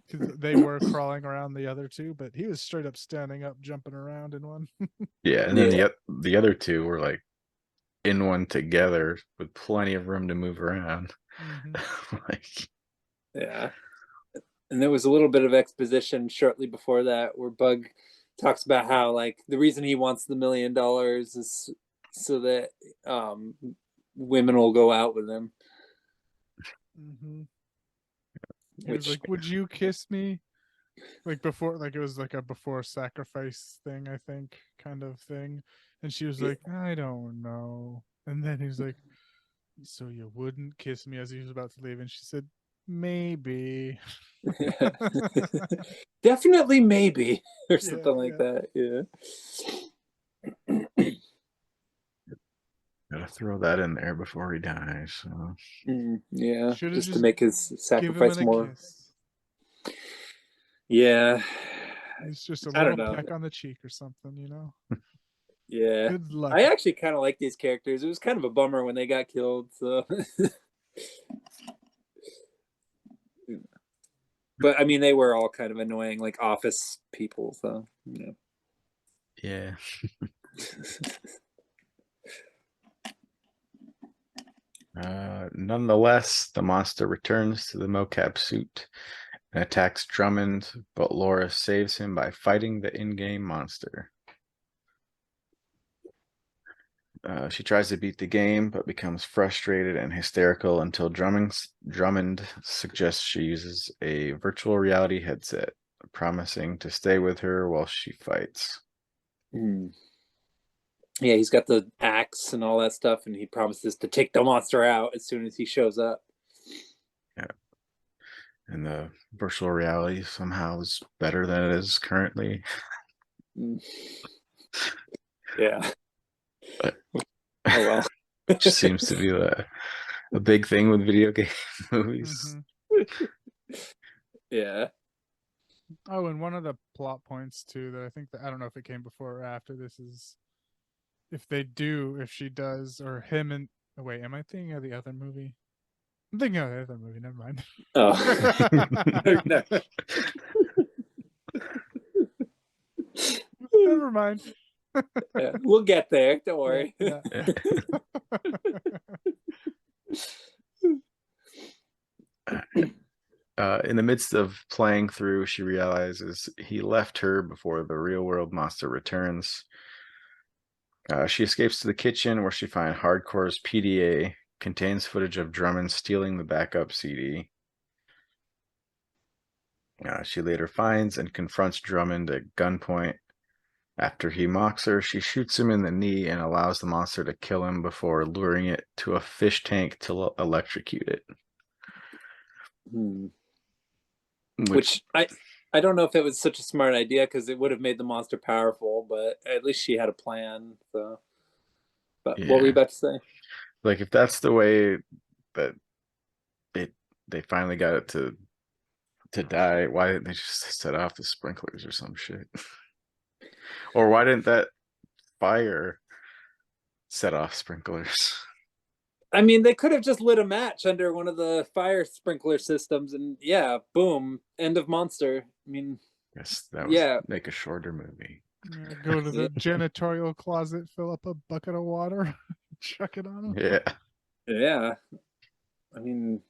because they were crawling around the other two, but he was straight up standing up, jumping around in one. Yeah, and then Yeah. the other two were like in one together with plenty of room to move around. Like, Yeah. And there was a little bit of exposition shortly before that where Bug talks about how like the reason he wants the $1 million is so that women will go out with him. He was like, "Would you kiss me?" Like before, like it was like a before sacrifice thing, I think, kind of thing. And she was like, "I don't know." And then he was like, "So you wouldn't kiss me?" As he was about to leave, and she said, "Maybe." Yeah. Definitely maybe or something Yeah, like that. Yeah. gotta throw that in there before he dies. So. Yeah. Should've Just to just make his give him sacrifice a more. kiss. Yeah. It's just a I don't little know. peck on the cheek or something. Yeah. Good luck. I actually kind of like these characters. It was kind of a bummer when they got killed. So, but I mean, they were all kind of annoying, like office people. So, Yeah. Nonetheless, the monster returns to the mocap suit and attacks Drummond, but Laura saves him by fighting the in-game monster. She tries to beat the game, but becomes frustrated and hysterical until Drummond suggests she uses a virtual reality headset, promising to stay with her while she fights. Yeah, he's got the axe and all that stuff, and he promises to take the monster out as soon as he shows up. Yeah. And the virtual reality somehow is better than it is currently. Yeah. But oh well. it just seems to be a big thing with video game movies. Yeah. Oh, and one of the plot points too that I think that I don't know if it came before or after this is if she does, or him and wait, am I thinking of the other movie? I'm thinking of the other movie, never mind. Oh. No. Never mind. Yeah, we'll get there. Don't worry. Yeah. In the midst of playing through, she realizes he left her before the real world monster returns. She escapes to the kitchen where she finds Hardcore's PDA contains footage of Drummond stealing the backup CD. She later finds and confronts Drummond at gunpoint. After he mocks her, she shoots him in the knee and allows the monster to kill him before luring it to a fish tank to electrocute it. Which I don't know if it was such a smart idea, because it would have made the monster powerful, but at least she had a plan. So, but what were you about to say? Like, if that's the way that they finally got it to die, why didn't they just set off the sprinklers or some shit? Or why didn't that fire set off sprinklers? I mean, they could have just lit a match under one of the fire sprinkler systems, and yeah, boom, end of monster. I mean, Yes, that would make a shorter movie. Yeah, go to the janitorial closet, fill up a bucket of water, chuck it on them. Yeah. I mean,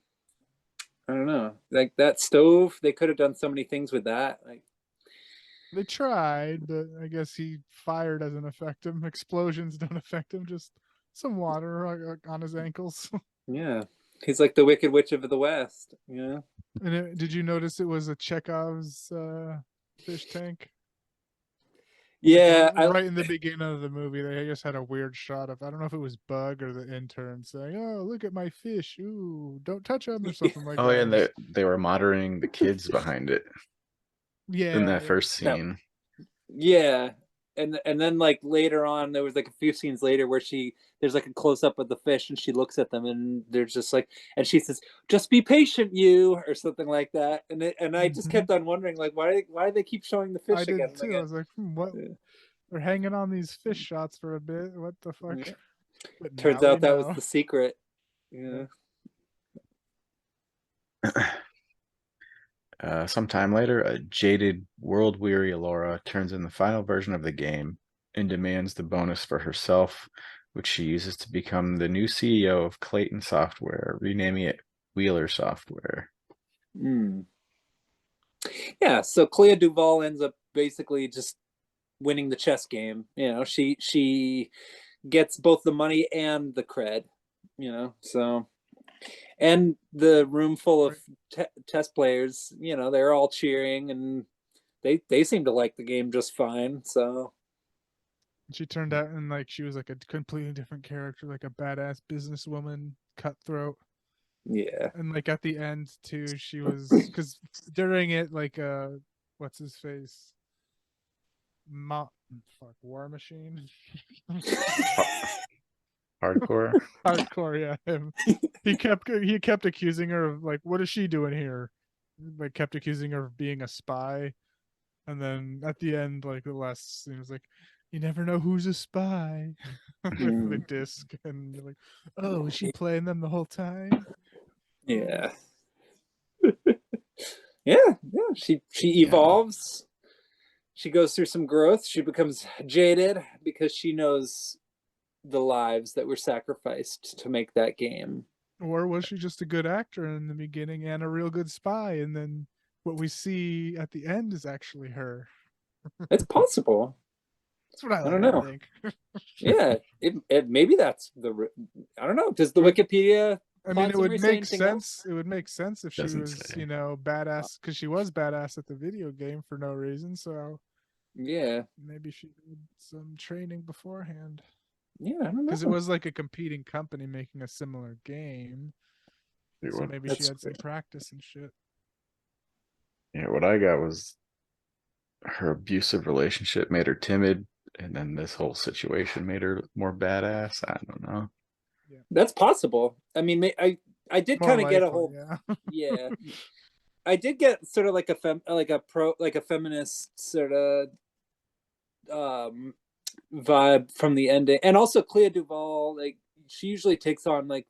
I don't know. Like that stove, they could have done so many things with that. Like, they tried, but I guess fire doesn't affect him. Explosions don't affect him. Just some water on his ankles. Yeah, he's like the Wicked Witch of the West. Yeah. And did you notice it was a Chekhov's fish tank? Yeah, right in the beginning of the movie, they just had a weird shot of, I don't know if it was Bug or the intern saying, "Oh, look at my fish! Ooh, don't touch them," or something like that. Oh, and they were monitoring the kids behind it. Yeah, in that first scene. Yeah, and then like later on, there was like a few scenes later where there's like a close up of the fish, and she looks at them, and there's just like, and she says, "Just be patient, you," or something like that. And I just kept on wondering, like, why do they keep showing the fish again? I did too. I was like, what? Yeah. They're hanging on these fish shots for a bit. What the fuck? Yeah. But turns out that was the secret. Yeah. Sometime later, a jaded, world-weary Alora turns in the final version of the game and demands the bonus for herself, which she uses to become the new CEO of Clayton Software, renaming it Wheeler Software. Yeah, so Clea Duvall ends up basically just winning the chess game. You know, she gets both the money and the cred, you know, so, and the room full of test players, you know, they're all cheering, and they seem to like the game just fine. So she turned out, and like she was like a completely different character, like a badass businesswoman, cutthroat. Yeah, and like at the end too, she was, because during it, like what's his face, War Machine. Hardcore, yeah, him. He kept accusing her of, like, what is she doing here? Like, kept accusing her of being a spy, and then at the end, like the last scene was like, you never know who's a spy. With the disc, and you're like, oh, was she playing them the whole time? Yeah. yeah. She evolves. She goes through some growth. She becomes jaded because she knows the lives that were sacrificed to make that game. Or was she just a good actor in the beginning and a real good spy, and then what we see at the end is actually her? It's possible. That's what I don't know. Think. Yeah, it maybe that's the. I don't know. Does the Wikipedia? I mean, it would make sense. It would make sense if she was, you know, badass, because she was badass at the video game for no reason. So yeah, maybe she did some training beforehand. Yeah, I don't know. Because it was like a competing company making a similar game. So maybe she had some practice and shit. Yeah, what I got was her abusive relationship made her timid, and then this whole situation made her more badass. I don't know. Yeah. That's possible. I mean, I did kind of get a whole yeah. I did get sort of like a feminist sort of vibe from the ending, and also Clea Duvall, like, she usually takes on like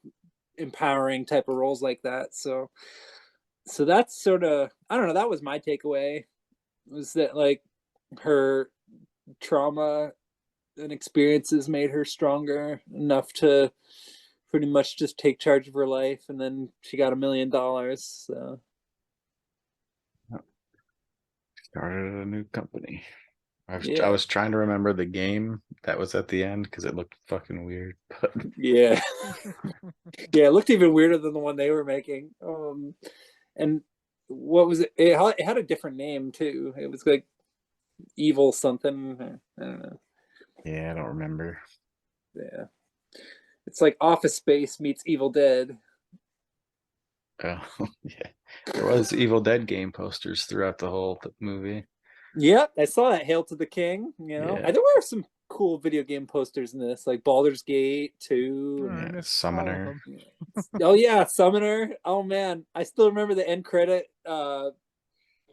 empowering type of roles like that. So that's sort of, I don't know. That was my takeaway, was that like her trauma and experiences made her stronger enough to pretty much just take charge of her life, and then she got $1 million. So Started a new company. I Yeah. was trying to remember the game that was at the end because it looked fucking weird. But Yeah. Yeah, it looked even weirder than the one they were making. And what was it? It had a different name too. It was like Evil something. I don't know. yeah, I don't remember. Yeah. It's like Office Space meets Evil Dead. Oh, yeah. There was Evil Dead game posters throughout the whole movie. Yep, I saw that. Hail to the King. You know, Yeah. there were some cool video game posters in this, like Baldur's Gate 2. I Yeah, missed all of Summoner. them. Oh yeah, Summoner. Oh man, I still remember the end credit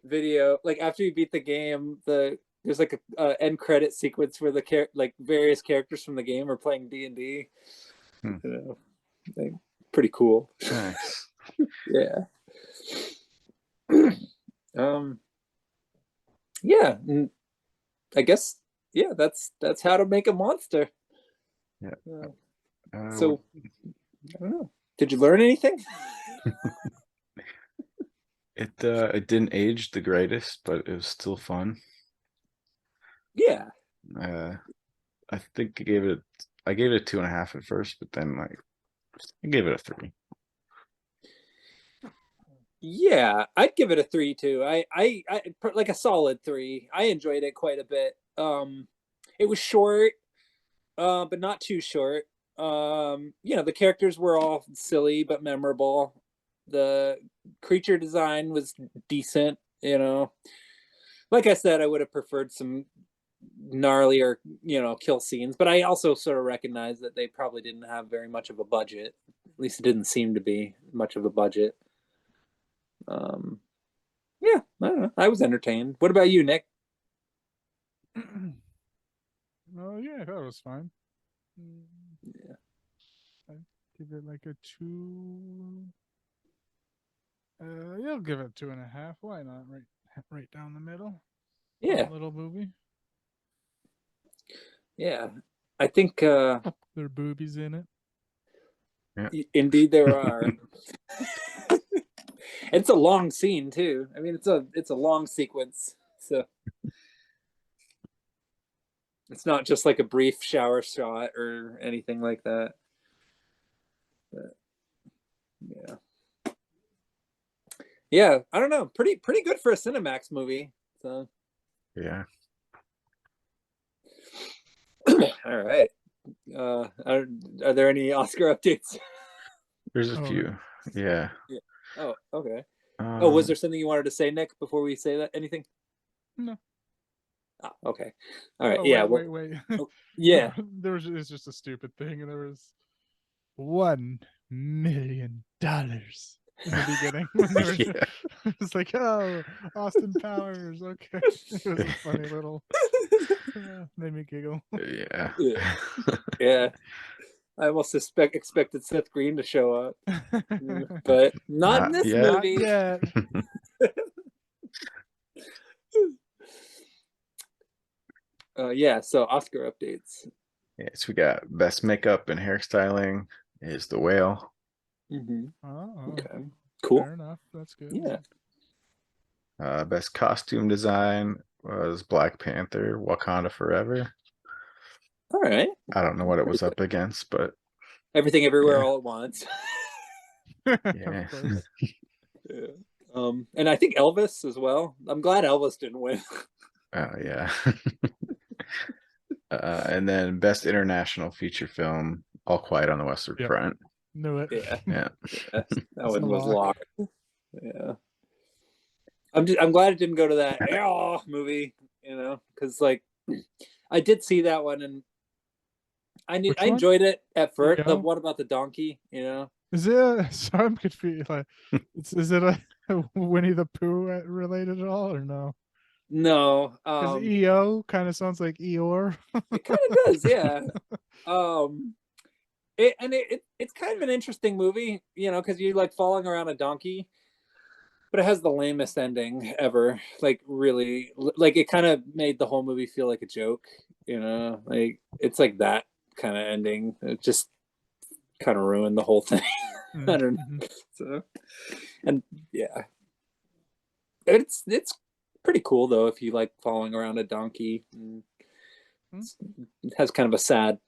video. Like after you beat the game, there's like a end credit sequence where like various characters from the game are playing D&D. Hmm. You know, like, pretty cool. Nice. Yeah. Yeah, I guess that's how to make a monster. Yeah. So I don't know. Did you learn anything? It didn't age the greatest, but it was still fun. Yeah. I think I gave it a 2.5 at first, but then like I gave it a 3. Yeah, I'd give it a 3 too. I like a solid 3. I enjoyed it quite a bit. It was short, but not too short. The characters were all silly but memorable. The creature design was decent, Like I said, I would have preferred some gnarlier, kill scenes, but I also sort of recognize that they probably didn't have very much of a budget. At least it didn't seem to be much of a budget. Yeah, I don't know. I was entertained. What about you, Nick? Oh yeah, I thought it was fine. Yeah. I'd give it like a 2. Yeah, I'll give it 2.5. Why not? Right down the middle. Yeah. Fun little movie. Yeah. I think There are boobies in it. Yeah. Indeed there are. It's a long scene too. I mean, it's a long sequence. So it's not just like a brief shower shot or anything like that. But, yeah. Yeah, I don't know. Pretty good for a Cinemax movie. So Yeah. all right. Are there any Oscar updates? There's a Oh, few. Yeah. Yeah. Oh, okay. Was there something you wanted to say, Nick, before we say that? Anything? No. Oh, okay. All right. Oh, yeah. wait. Oh, yeah. It's just a stupid thing, and there was $1 million in the beginning when they were. Yeah. It's like, oh, Austin Powers. Okay, it was a funny little. Made me giggle. Yeah. Yeah. Yeah. I almost expected Seth Green to show up, but not in Not this yet. movie. Yeah. Yeah. So Oscar updates. Yes, we got best makeup and hairstyling is The Whale. Mm-hmm. Oh, Okay. Cool. fair enough. That's good. Yeah. Best costume design was Black Panther, Wakanda Forever. All right. I don't know what it was up against, but Everything, everywhere, yeah. all at once. Yeah. Of course. Yeah. And I think Elvis as well. I'm glad Elvis didn't win. Oh yeah. And then best international feature film, All Quiet on the Western Yep. Front. Knew it. Yeah. Yeah. That one a was lock. locked. Yeah. I'm glad it didn't go to that movie, because like I did see that one and I Which one? enjoyed it at first. Yeah. The one about the donkey, Is it? Sorry, I'm confused. Like, is it a Winnie the Pooh related at all, or no? No, Because EO kind of sounds like Eeyore. it kind of does, yeah. It's kind of an interesting movie, because you're like falling around a donkey, but it has the lamest ending ever. Like really, like it kind of made the whole movie feel like a joke. Like it's like that kind of ending. It just kind of ruined the whole thing. I don't know. So, and yeah, it's pretty cool though if you like following around a donkey. It has kind of a sad,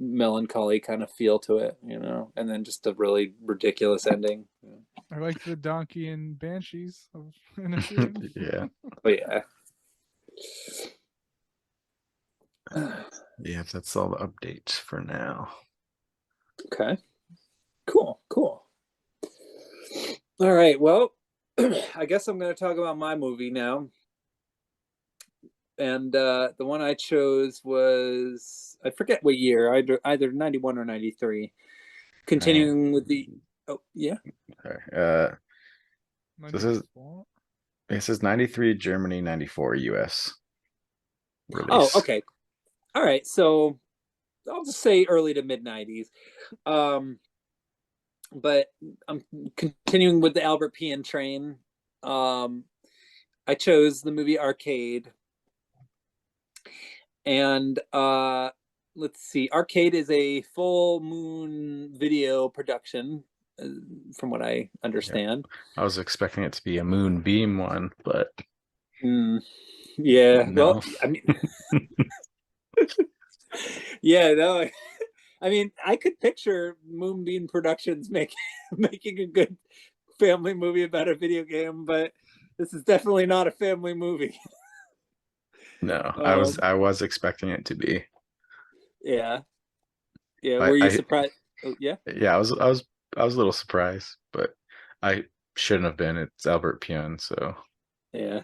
melancholy kind of feel to it, you know, and then just a really ridiculous ending. I like the donkey and Banshees of Inisherin. Yeah. But yeah. Yeah, that's all the updates for now. Okay. Cool. All right. Well, I guess I'm going to talk about my movie now. And the one I chose was, I forget what year, either 91 or 93. Continuing with the, oh, yeah. Okay. This is 93 Germany, 94 US release. Oh, okay. All right. So I'll just say early to mid 90s. But I'm continuing with the Albert Pian train. I chose the movie Arcade. And let's see, Arcade is a full moon video production, from what I understand. I was expecting it to be a Moonbeam one, but yeah, no. well, I mean, yeah, no, I mean, I could picture Moonbeam Productions making a good family movie about a video game, but this is definitely not a family movie. No, I was expecting it to be. Yeah. Were you surprised? Oh, yeah. Yeah, I was a little surprised, but I shouldn't have been. It's Albert Pian, so yeah.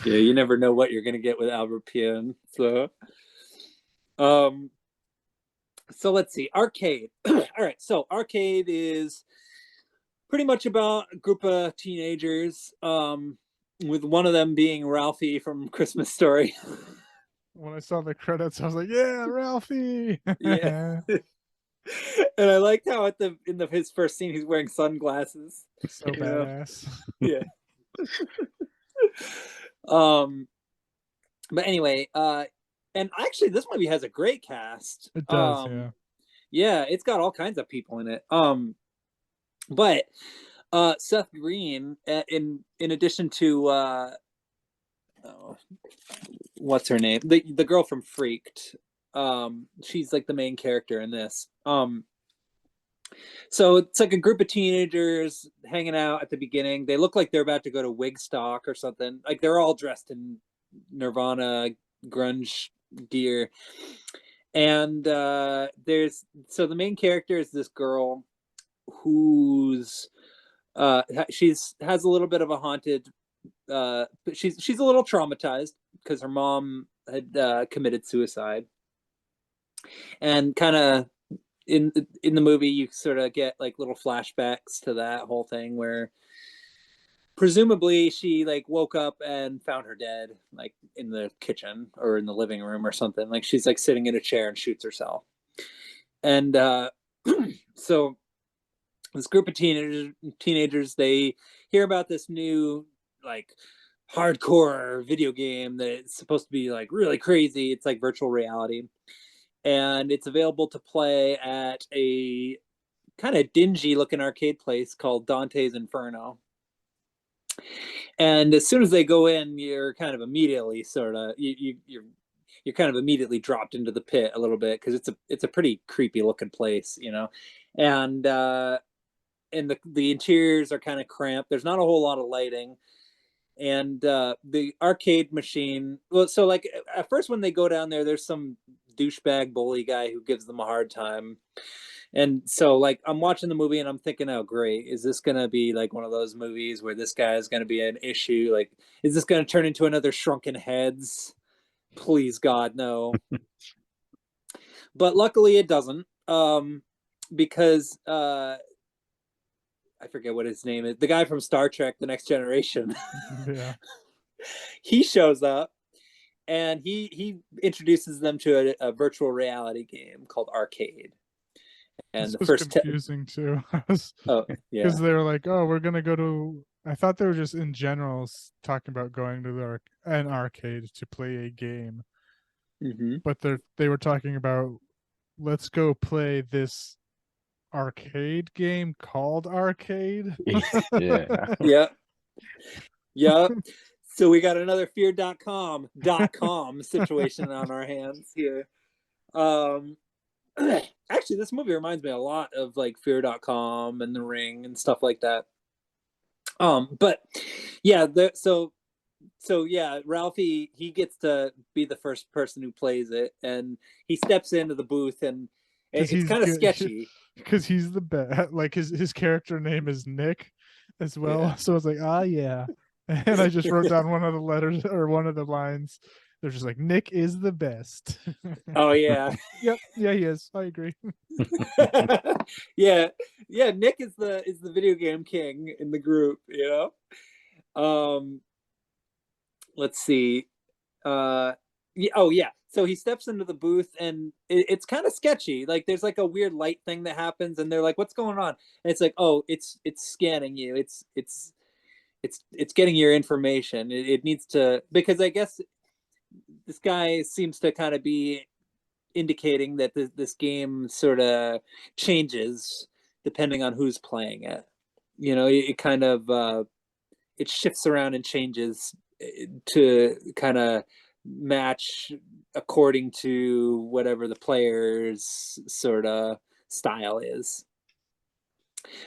Yeah, you never know what you're gonna get with Albert Pian. So so let's see. Arcade. All right, so Arcade is pretty much about a group of teenagers, with one of them being Ralphie from Christmas Story. When I saw the credits, I was like, "Yeah, Ralphie!" Yeah. And I liked how his first scene he's wearing sunglasses. So badass. Yeah. But anyway, and actually this movie has a great cast. It does, yeah. Yeah, it's got all kinds of people in it. But Seth Green, in addition to what's her name? The girl from Freaked. She's like the main character in this. So it's like a group of teenagers hanging out at the beginning. They look like they're about to go to Wigstock or something. Like they're all dressed in Nirvana grunge gear. And the main character is this girl who's has a little bit of a haunted, she's a little traumatized because her mom had committed suicide. And kind of in the movie you sort of get like little flashbacks to that whole thing where presumably she like woke up and found her dead, like in the kitchen or in the living room or something. Like she's like sitting in a chair and shoots herself. And so this group of teenagers, they hear about this new like hardcore video game that it's supposed to be like really crazy. It's like virtual reality. And it's available to play at a kind of dingy looking arcade place called Dante's Inferno. And as soon as they go in, you're kind of immediately you're kind of immediately dropped into the pit a little bit because it's a pretty creepy looking place, you know. And the interiors are kind of cramped. There's not a whole lot of lighting. And the arcade machine, well, so like at first when they go down there, there's some douchebag bully guy who gives them a hard time. And so like I'm watching the movie and I'm thinking, oh great, is this gonna be like one of those movies where this guy is gonna be an issue? Like, is this gonna turn into another Shrunken Heads? Please God, no. But luckily it doesn't, because I forget what his name is, the guy from Star Trek The Next Generation. Yeah. He shows up and he introduces them to a virtual reality game called Arcade. And this the was first confusing too. Oh yeah, because they were like, "Oh, we're gonna go to." I thought they were just in general talking about going to an arcade to play a game, but they were talking about, let's go play this arcade game called Arcade. Yeah. yeah. So we got another fear.com situation on our hands here. Actually, this movie reminds me a lot of like fear.com and The Ring and stuff like that. But yeah, so yeah, Ralphie, he gets to be the first person who plays it, and he steps into the booth, and it's kind of sketchy because he's the best. Like his character name is Nick as well. Yeah. So it's like, yeah. And I just wrote down one of the letters or one of the lines. They're just like, Nick is the best. Oh yeah. Yep. Yeah, he is. I agree. Yeah. Nick is the video game king in the group, you know? Let's see. Oh yeah. So he steps into the booth, and it's kind of sketchy. Like there's like a weird light thing that happens, and they're like, "What's going on?" And it's like, "Oh, it's scanning you. It's getting your information. It needs to," because I guess this guy seems to kind of be indicating that this game sort of changes depending on who's playing it. You know, it kind of it shifts around and changes to kind of match according to whatever the player's sort of style is.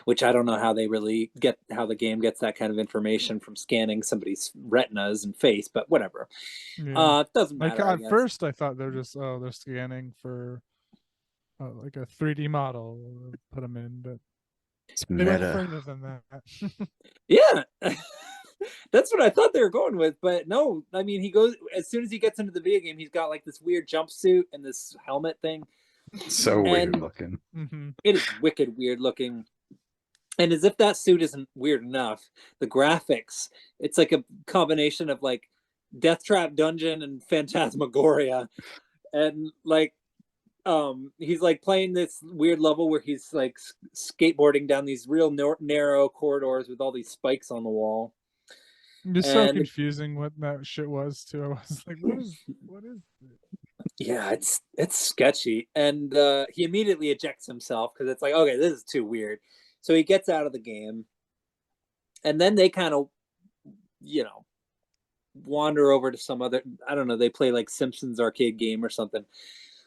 Which I don't know how they really get, how the game gets that kind of information from scanning somebody's retinas and face, but whatever. Yeah. It doesn't matter. Like at first I thought they're just they're scanning for like a 3D model, put them in, but they went further than that. Yeah. That's what I thought they were going with, but no. I mean, he goes, as soon as he gets into the video game, he's got like this weird jumpsuit and this helmet thing. So weird looking. It is wicked weird looking. And as if that suit isn't weird enough, the graphics, it's like a combination of like Death Trap Dungeon and Phantasmagoria. And like, he's like playing this weird level where he's like skateboarding down these real narrow corridors with all these spikes on the wall. It's so confusing what that shit was too. I was like, what is it? Yeah, it's sketchy. And he immediately ejects himself because it's like, okay, this is too weird. So he gets out of the game, and then they kind of, you know, wander over to some other, I don't know, they play like Simpsons arcade game or something.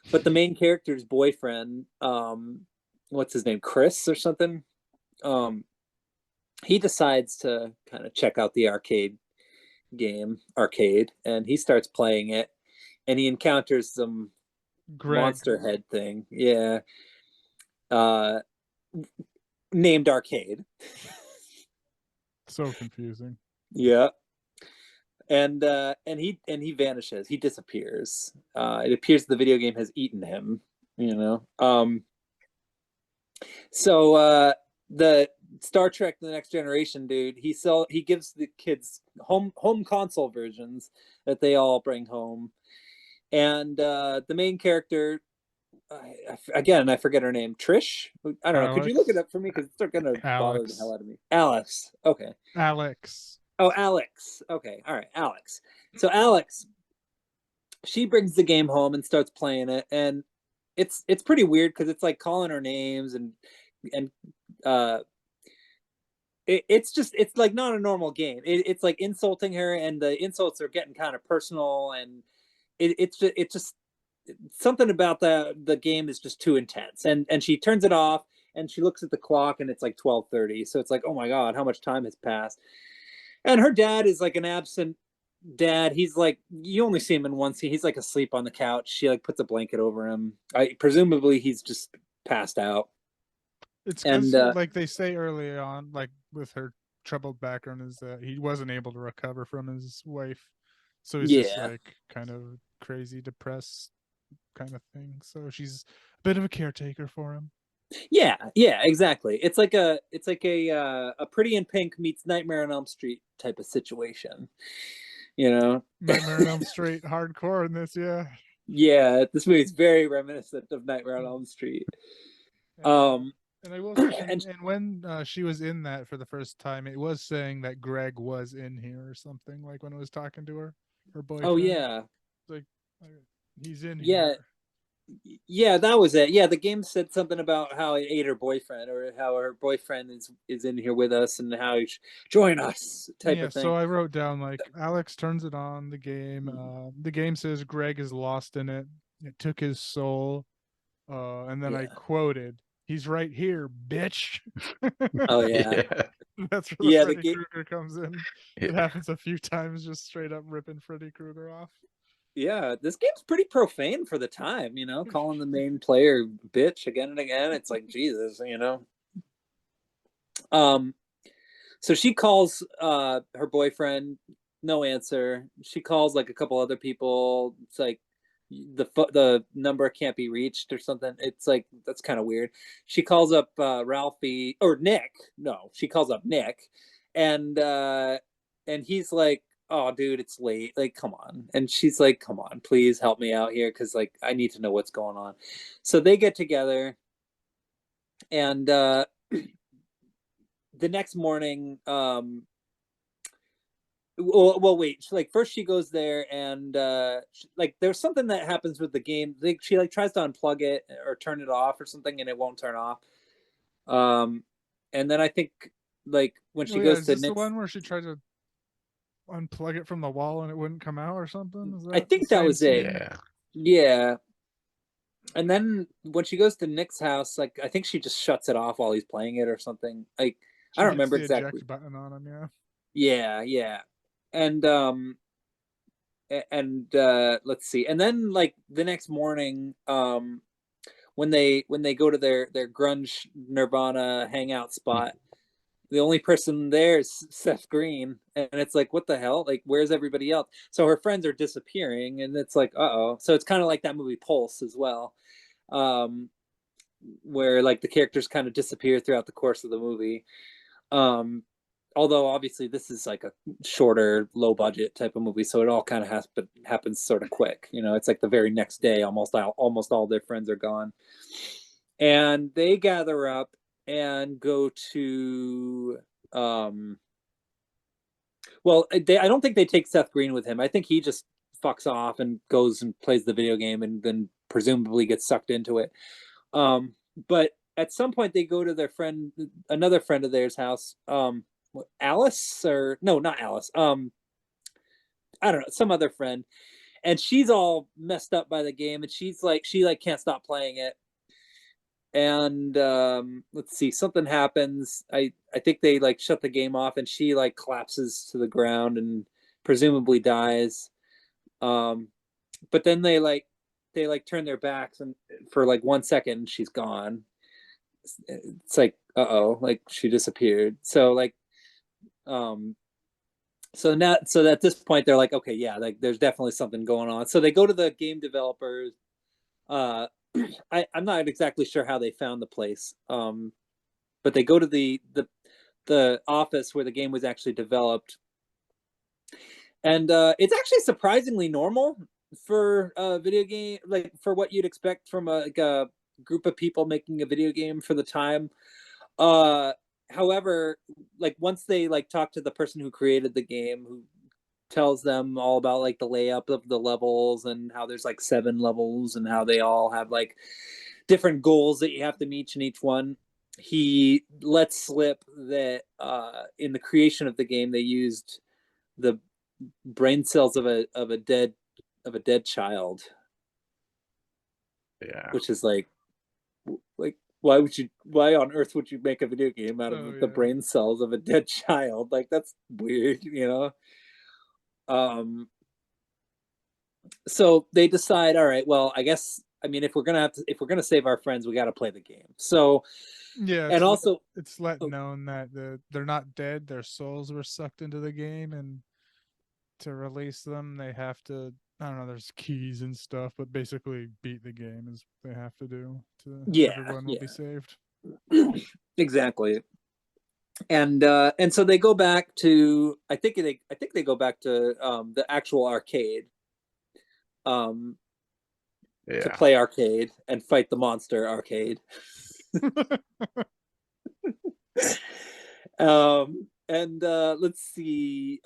But the main character's boyfriend, what's his name, Chris or something, he decides to kind of check out the arcade, and he starts playing it, and he encounters some monster head thing. Yeah. Named Arcade. So confusing. Yeah. And he vanishes. He disappears. It appears the video game has eaten him, you know. So the Star Trek The Next Generation dude, he gives the kids home console versions that they all bring home. And the main character, again, I forget her name. Trish? I don't know. Could you look it up for me? Because it's going to bother the hell out of me. Alex. Okay. Alex. Oh, Alex. Okay. All right. Alex. So Alex, she brings the game home and starts playing it. And it's pretty weird because it's like calling her names and it's like not a normal game. It's like insulting her, and the insults are getting kind of personal, and it's just something about the game is just too intense, and she turns it off, and she looks at the clock, and it's like 12:30. So it's like, oh my god, how much time has passed? And her dad is like an absent dad. He's like, you only see him in one scene. He's like asleep on the couch. She like puts a blanket over him. Presumably he's just passed out. It's like they say early on, like with her troubled background, is that he wasn't able to recover from his wife, so he's just like kind of crazy, depressed kind of thing. So she's a bit of a caretaker for him. Yeah, exactly. It's like a Pretty in Pink meets Nightmare on Elm Street type of situation, you know. Nightmare on Elm Street hardcore in this, yeah. Yeah, this movie is very reminiscent of Nightmare on Elm Street. And I will say, and when she was in that for the first time, it was saying that Greg was in here or something, like when it was talking to her boyfriend. Oh yeah, like he's in here. Yeah, that was it. Yeah, the game said something about how it ate her boyfriend, or how her boyfriend is in here with us, and how he should join us, type Yeah, of so thing. I wrote down like Alex turns it on the game. The game says Greg is lost in it. It took his soul. And then I Yeah. quoted, "He's right here, bitch." Oh yeah. Yeah. That's where the Yeah. The Freddy game. Krueger comes in. It Yeah. happens a few times, just straight up ripping Freddy Krueger off. Yeah, this game's pretty profane for the time. Calling the main player bitch again and again. It's like Jesus. Um. So she calls her boyfriend, no answer. She calls like a couple other people. It's like the number can't be reached or something. It's like that's kind of weird. She calls up Ralphie or Nick. No, she calls up Nick, and he's like, "Oh, dude, it's late. Like, come on." And she's like, "Come on, please help me out here, because like I need to know what's going on." So they get together, and the next morning, well, wait, like first she goes there, and like there's something that happens with the game. Like she like tries to unplug it or turn it off or something, and it won't turn off. um and then I think, like when Oh she yeah, goes is to this the Nick's, one where she tried to unplug it from the wall and it wouldn't come out or something? Is I that the think that same was it. scene? Yeah. Yeah. And then when she goes to Nick's house, like I think she just shuts it off while he's playing it or something. Like I She don't hits remember the exactly. eject button on him, yeah. Yeah, yeah. And let's see. And then like the next morning, when they go to their grunge Nirvana hangout spot, the only person there is Seth Green, and it's like, what the hell? Like, where's everybody else? So her friends are disappearing, and it's like, uh-oh. So it's kind of like that movie Pulse as well, um, where like the characters kind of disappear throughout the course of the movie. Um, Although obviously this is like a shorter, low budget type of movie, so it all kind of happens sort of quick. It's like the very next day, almost all their friends are gone, and they gather up and go to. Well, I don't think they take Seth Green with him. I think he just fucks off and goes and plays the video game, and then presumably gets sucked into it. But at some point they go to another friend of theirs house, Alice, or no, not Alice. I don't know, some other friend, and she's all messed up by the game, and she like can't stop playing it. And let's see, something happens. I think they like shut the game off, and she like collapses to the ground and presumably dies. But then they turn their backs, and for like 1 second she's gone. It's like, uh-oh, like she disappeared. So like so at this point they're like, okay, yeah, like there's definitely something going on. So they go to the game developers. uh I'm not exactly sure how they found the place, but they go to the office where the game was actually developed, and it's actually surprisingly normal for a video game, like for what you'd expect from like a group of people making a video game for the time. uh However, like once they like talk to the person who created the game, who tells them all about like the layup of the levels, and how there's like 7 levels, and how they all have like different goals that you have to meet in each one. He lets slip that in the creation of the game they used the brain cells of a dead child, Yeah. which is like why on earth would you make a video game out of Oh the yeah. brain cells of a dead child? Like that's weird. um so they decide, all right, well, I guess, I mean, if we're gonna save our friends, we got to play the game. So, Yeah, and also, it's let oh, known that they're not dead, their souls were sucked into the game, and to release them they have to, I don't know, there's keys and stuff, but basically beat the game is they have to do to yeah, everyone will be yeah, saved. exactly. And so they go back to, I think they go back to the actual arcade, um to Yeah. play arcade and fight the monster arcade. And let's see,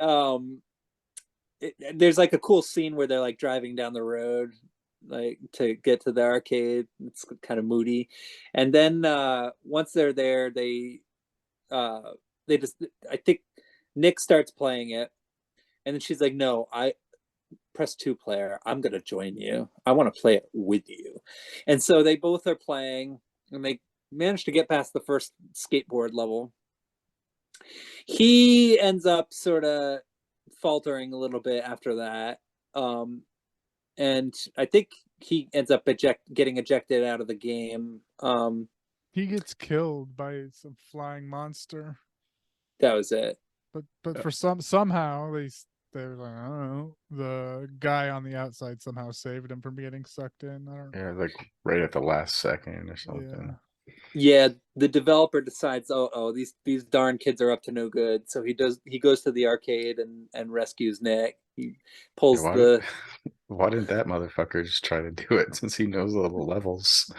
there's like a cool scene where they're like driving down the road, like to get to the arcade. It's kind of moody. And then once they're there, they just, I think Nick starts playing it, and then she's like, no, I press 2 player. I'm gonna join you. I want to play it with you. And so they both are playing, and they manage to get past the first skateboard level. He ends up sort of faltering a little bit after that. And I think he ends up getting ejected out of the game. He gets killed by some flying monster. That was it. But for somehow they're like, I don't know, the guy on the outside somehow saved him from getting sucked in. I don't know. Yeah, like right at the last second or something. Yeah, the developer decides, these darn kids are up to no good. So he goes to the arcade and rescues Nick. He pulls why didn't that motherfucker just try to do it since he knows all the levels?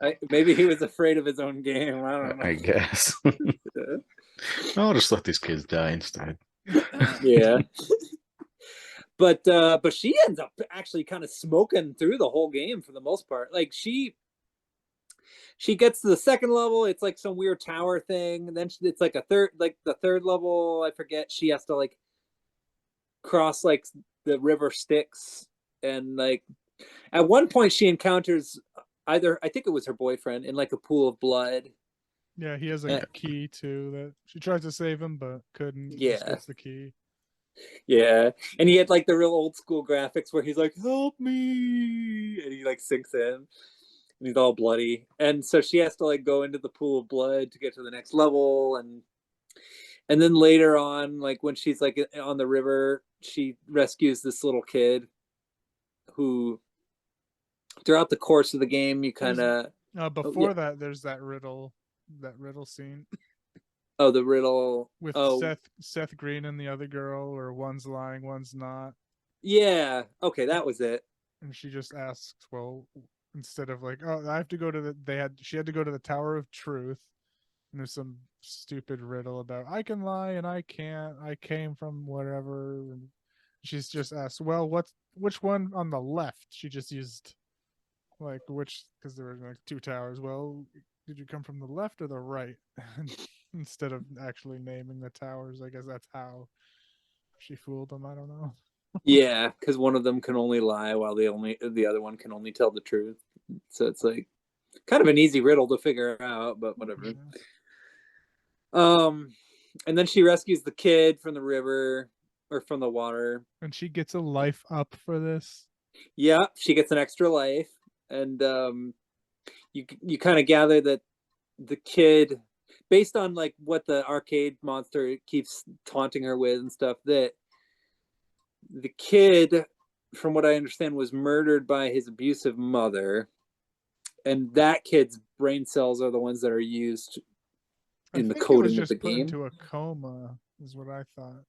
Right. Maybe he was afraid of his own game. I don't know. I guess. I'll just let these kids die instead. Yeah. But she ends up actually kind of smoking through the whole game for the most part. Like she gets to the second level, it's like some weird tower thing, and then it's like the third level, I forget, she has to like cross like the river Styx, and like at one point she encounters I think it was her boyfriend in like a pool of blood. Yeah, he has a key too that she tries to save him but couldn't. Yeah, just gets the key. Yeah, and he had like the real old school graphics where he's like, help me, and he like sinks in and he's all bloody, and so she has to like go into the pool of blood to get to the next level. And then later on, like when she's like on the river, she rescues this little kid who throughout the course of the game you kind of before that there's that riddle scene. Oh, the riddle with Seth Green and the other girl, or one's lying, one's not. Yeah, okay, that was it. And she just asks, well, instead of like, oh, I have to go to she had to go to the Tower of Truth, and there's some stupid riddle about I can lie and I can't, I came from wherever. And she's just asked, well, which one on the left? She just used like which, because there were like 2 towers. Well, did you come from the left or the right? Instead of actually naming the towers. I guess that's how she fooled them. I don't know. Yeah, because one of them can only lie while the other one can only tell the truth. So it's like kind of an easy riddle to figure out, but whatever. Yeah. And then she rescues the kid from the river or from the water. And she gets a life up for this. Yeah, she gets an extra life. And you kind of gather that the kid, based on like what the arcade monster keeps taunting her with and stuff, that the kid, from what I understand, was murdered by his abusive mother, and that kid's brain cells are the ones that are used in the coding of the game. Into a coma is what I thought.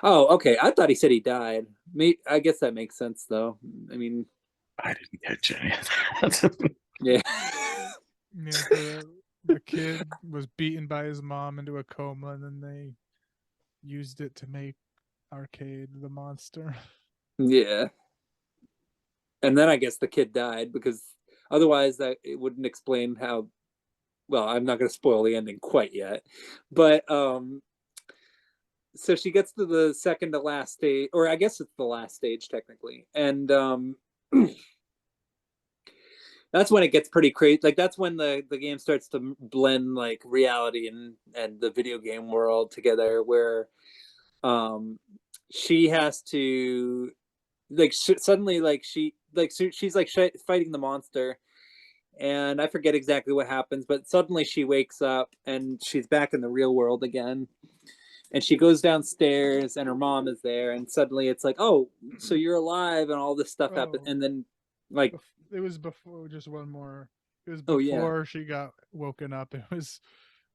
Oh, okay. I thought he said he died. I guess that makes sense, though. I mean, I didn't catch any of that. Yeah. Yeah, the kid was beaten by his mom into a coma, and then they used it to make Arcade the monster. Yeah. And then I guess the kid died, because otherwise it wouldn't explain how. Well, I'm not going to spoil the ending quite yet, but so she gets to the second to last stage, or I guess it's the last stage technically, and that's when it gets pretty crazy. Like that's when the game starts to blend like reality and the video game world together, where she has to like suddenly like she's like fighting the monster, and I forget exactly what happens, but suddenly she wakes up and she's back in the real world again, and she goes downstairs and her mom is there, and suddenly it's like, oh, so you're alive, and all this stuff happened. And then like it was before, just one more, it was before she got woken up. It was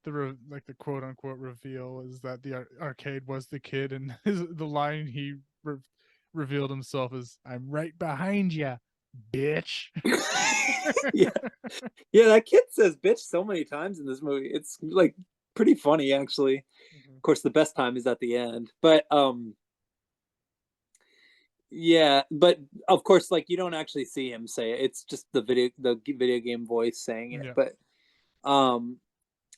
the quote unquote reveal is that the arcade was the kid, and the line he revealed himself as, I'm right behind you, bitch. yeah, that kid says bitch so many times in this movie. It's like pretty funny, actually. Of course, the best time is at the end, but Yeah, but of course, like you don't actually see him say it. It's just the video game voice saying it. Yeah.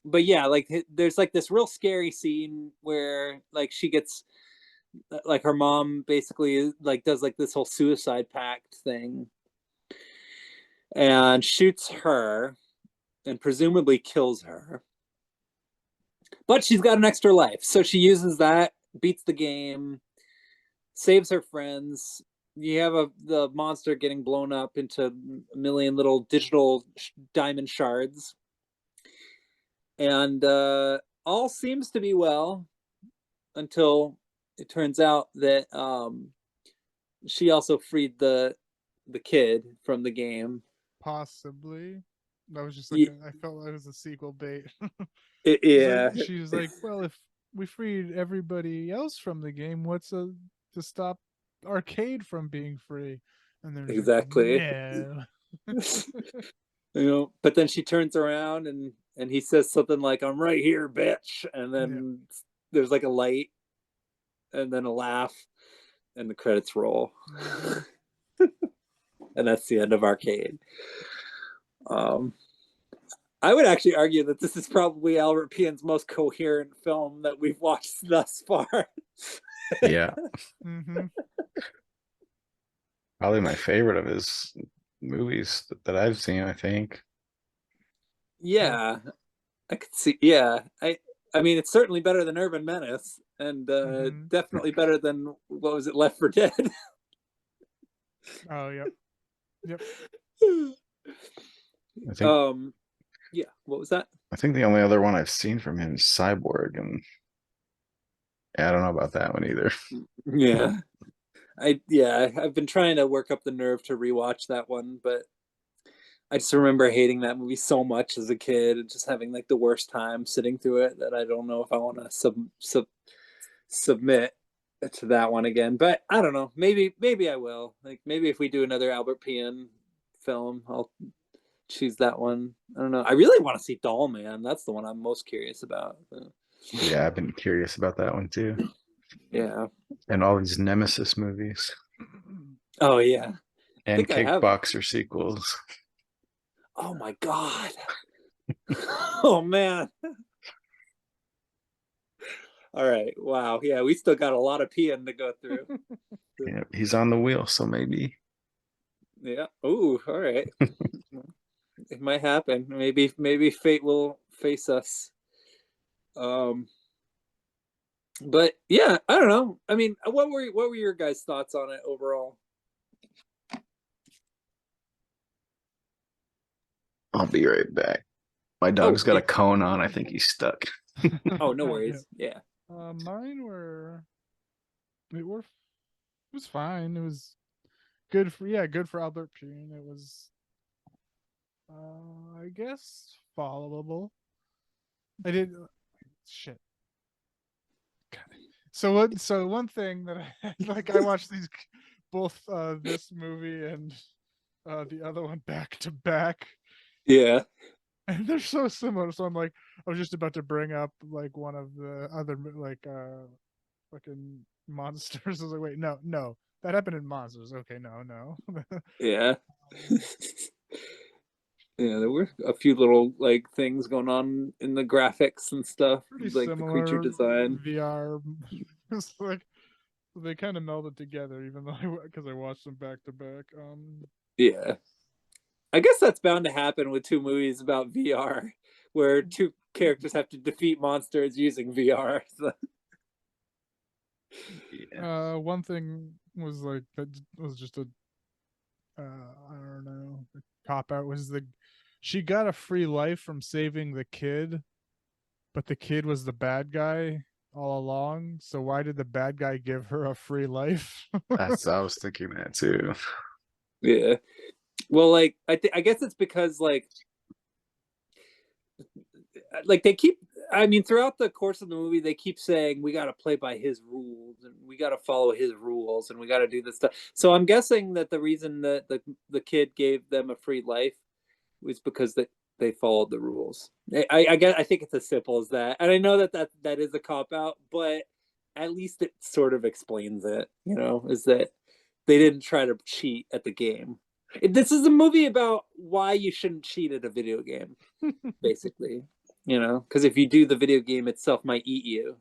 But yeah, like there's like this real scary scene where like she gets like her mom basically like does like this whole suicide pact thing and shoots her and presumably kills her. But she's got an extra life, so she uses that, beats the game, saves her friends. You have the monster getting blown up into a million little digital diamond shards, and all seems to be well until it turns out that she also freed the kid from the game. Possibly. That was just like I felt like it was a sequel bait. Yeah. She was like, well, if we freed everybody else from the game, what's to stop Arcade from being free? And then exactly. Like, no. But then she turns around and he says something like, "I'm right here, bitch," and then there's like a light and then a laugh and the credits roll. And that's the end of Arcade. I would actually argue that this is probably Albert Pian's most coherent film that we've watched thus far. Yeah. Probably my favorite of his movies that I've seen, I think. Yeah, I could see. Yeah, I mean, it's certainly better than Urban Menace, and definitely better than what was it, Left 4 Dead. Oh, yep. I think. Yeah. What was that? I think the only other one I've seen from him is Cyborg, and I don't know about that one either. Yeah. I've been trying to work up the nerve to rewatch that one, but I just remember hating that movie so much as a kid and just having like the worst time sitting through it that I don't know if I want to submit to that one again. But I don't know. Maybe I will. Like maybe if we do another Albert Pian film, I'll choose that one. I don't know. I really want to see Doll Man. That's the one I'm most curious about. Yeah, I've been curious about that one too. Yeah. And all these Nemesis movies. Oh yeah. And Kickboxer sequels. Oh my god. Oh man. All right. Wow. Yeah, we still got a lot of Pian to go through. Yeah, he's on the wheel, so maybe. Yeah. Ooh, all right. It might happen. Maybe fate will face us. But yeah, I don't know. I mean, what were your guys' thoughts on it overall? I'll be right back. My dog's got a cone on. I think he's stuck. Oh, no worries. Yeah. Mine it was fine. It was good for Albert Pian. It was I guess followable. I did shit. So one thing that I watched these both this movie and the other one back to back. Yeah. And they're so similar. So I'm like, I was just about to bring up like one of the other like fucking monsters. I was like, wait, no. That happened in Monsters. Okay, no. Yeah. Yeah, there were a few little like things going on in the graphics and stuff, Pretty like similar, the creature design. VR. It's like they kind of melded together, even though because I watched them back to back. Yeah, I guess that's bound to happen with two movies about VR, where two characters have to defeat monsters using VR. So. Yeah. One thing was like that was just a I don't know, a cop out was she got a free life from saving the kid, but the kid was the bad guy all along. So why did the bad guy give her a free life? I was thinking that too. Yeah. Well, like I guess it's because like they keep. I mean, throughout the course of the movie, they keep saying we got to play by his rules and we got to follow his rules and we got to do this stuff. So I'm guessing that the reason that the kid gave them a free life was because they followed the rules. I think it's as simple as that. And I know that is a cop out, but at least it sort of explains it. You know, is that they didn't try to cheat at the game. This is a movie about why you shouldn't cheat at a video game, basically. You know, because if you do, the video game itself might eat you.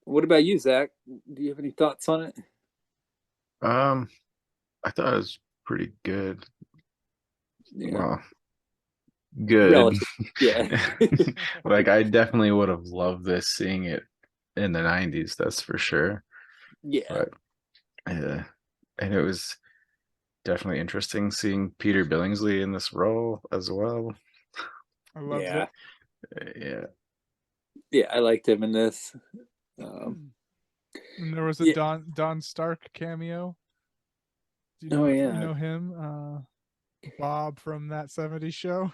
What about you, Zach? Do you have any thoughts on it? I thought it was pretty good. Yeah. Well, good. Relative. Yeah. Like I definitely would have loved this seeing it in the 90s, that's for sure. Yeah. But yeah. And it was definitely interesting seeing Peter Billingsley in this role as well. I loved Yeah. it. Yeah. Yeah, I liked him in this. And there was a Yeah. Don Stark cameo. Do you Oh, know, yeah. you know him? Bob from That 70s Show.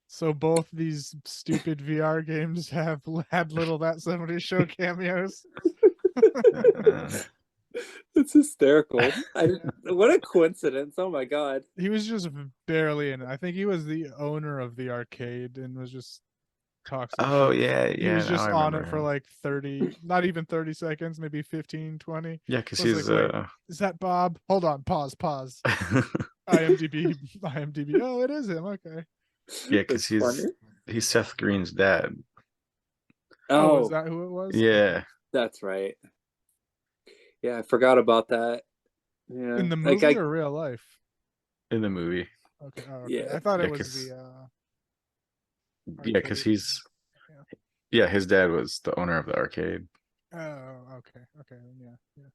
So both these stupid VR games have had little That 70s Show cameos. It's hysterical. What a coincidence. Oh my god. He was just barely in it. I think he was the owner of the arcade and was just toxic Oh shit. yeah, He yeah. was Now just I on remember it for him. like 30, not even 30 seconds, maybe 15, 20. Yeah, because I was he's like, wait, is that Bob? Hold on, pause. IMDb. Oh, it is him. Okay. yeah, because That's funny. he's Seth Green's dad. Oh, is Oh, that who it was? Yeah. that's right. Yeah, I forgot about that. Yeah. In the Like movie or real life? In the movie. Okay. Oh, okay. Yeah. I thought Yeah, it was 'cause- the Yeah, because arcade. yeah, his dad was the owner of the arcade. Oh, okay. Yeah.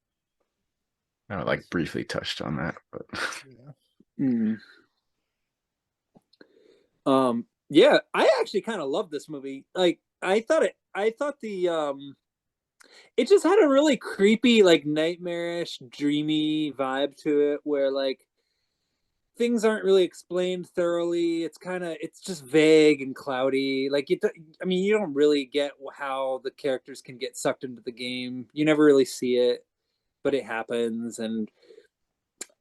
I like briefly touched on that, but Yeah. Mm. Yeah, I actually kind of love this movie. Like I thought it just had a really creepy, like nightmarish, dreamy vibe to it where like things aren't really explained thoroughly. It's just vague and cloudy. Like I mean, you don't really get how the characters can get sucked into the game. You never really see it, but it happens. And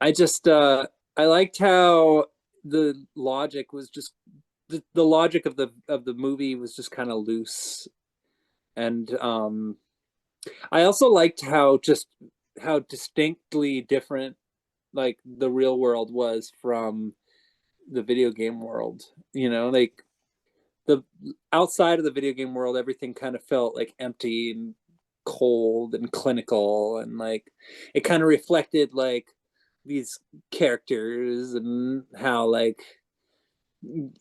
I just I liked how the logic was just the logic of the movie was just kind of loose. And I also liked how distinctly different like the real world was from the video game world. You know, like the outside of the video game world, everything kind of felt like empty and cold and clinical, and like it kind of reflected like these characters and how like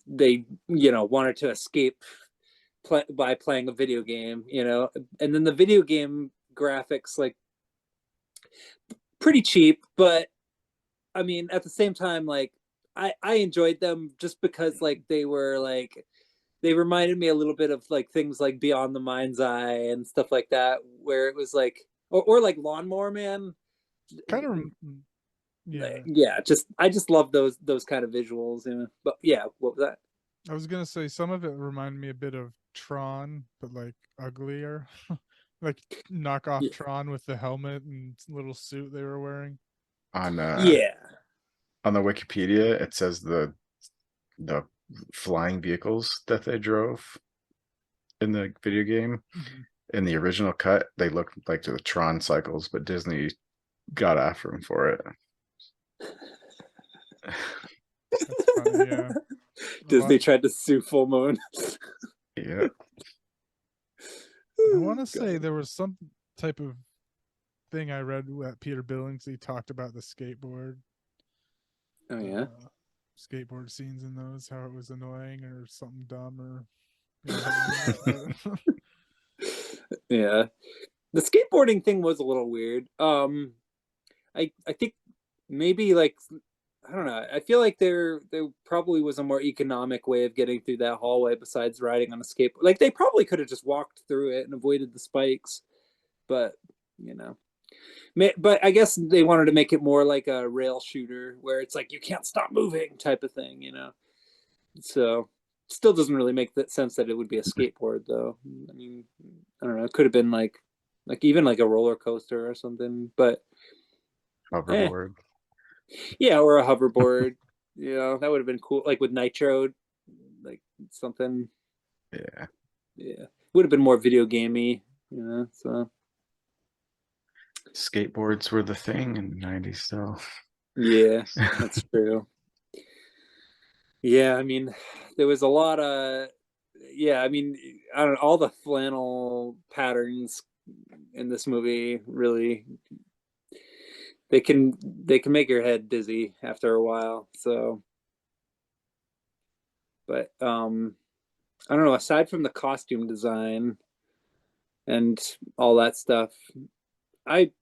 they wanted to escape by playing a video game, and then the video game graphics like pretty cheap, but I mean at the same time like I enjoyed them just because like they reminded me a little bit of like things like Beyond the Mind's Eye and stuff like that, where it was like or like Lawnmower Man. Kind of, yeah. I just love those kind of visuals, But yeah, what was that? I was gonna say some of it reminded me a bit of Tron, but like uglier. Like knockoff Tron with the helmet and little suit they were wearing. on Yeah. On the Wikipedia, it says the flying vehicles that they drove in the video game. In the original cut, they looked like the Tron cycles, but Disney got after them for it. That's funny, yeah. Disney tried to sue Full Moon. Yeah. I want to say there was some type of thing I read that Peter Billingsley talked about the skateboard. Oh yeah. Skateboard scenes in those, how it was annoying or something dumb or Yeah. The skateboarding thing was a little weird. I think maybe like I don't know. I feel like there probably was a more economic way of getting through that hallway besides riding on a skateboard. Like they probably could have just walked through it and avoided the spikes, but but I guess they wanted to make it more like a rail shooter where it's like you can't stop moving type of thing, So still doesn't really make that sense that it would be a skateboard though. I mean, I don't know. It could have been like even like a roller coaster or something, but Hoverboard. Yeah, or a hoverboard. That would have been cool. Like with Nitro, like something. Yeah, would have been more video gamey, so Skateboards were the thing in the 90s still. yeah, that's true. Yeah, I mean, there was a lot of, I mean, I don't know, all the flannel patterns in this movie really, they can make your head dizzy after a while. So, but I don't know, aside from the costume design and all that stuff, I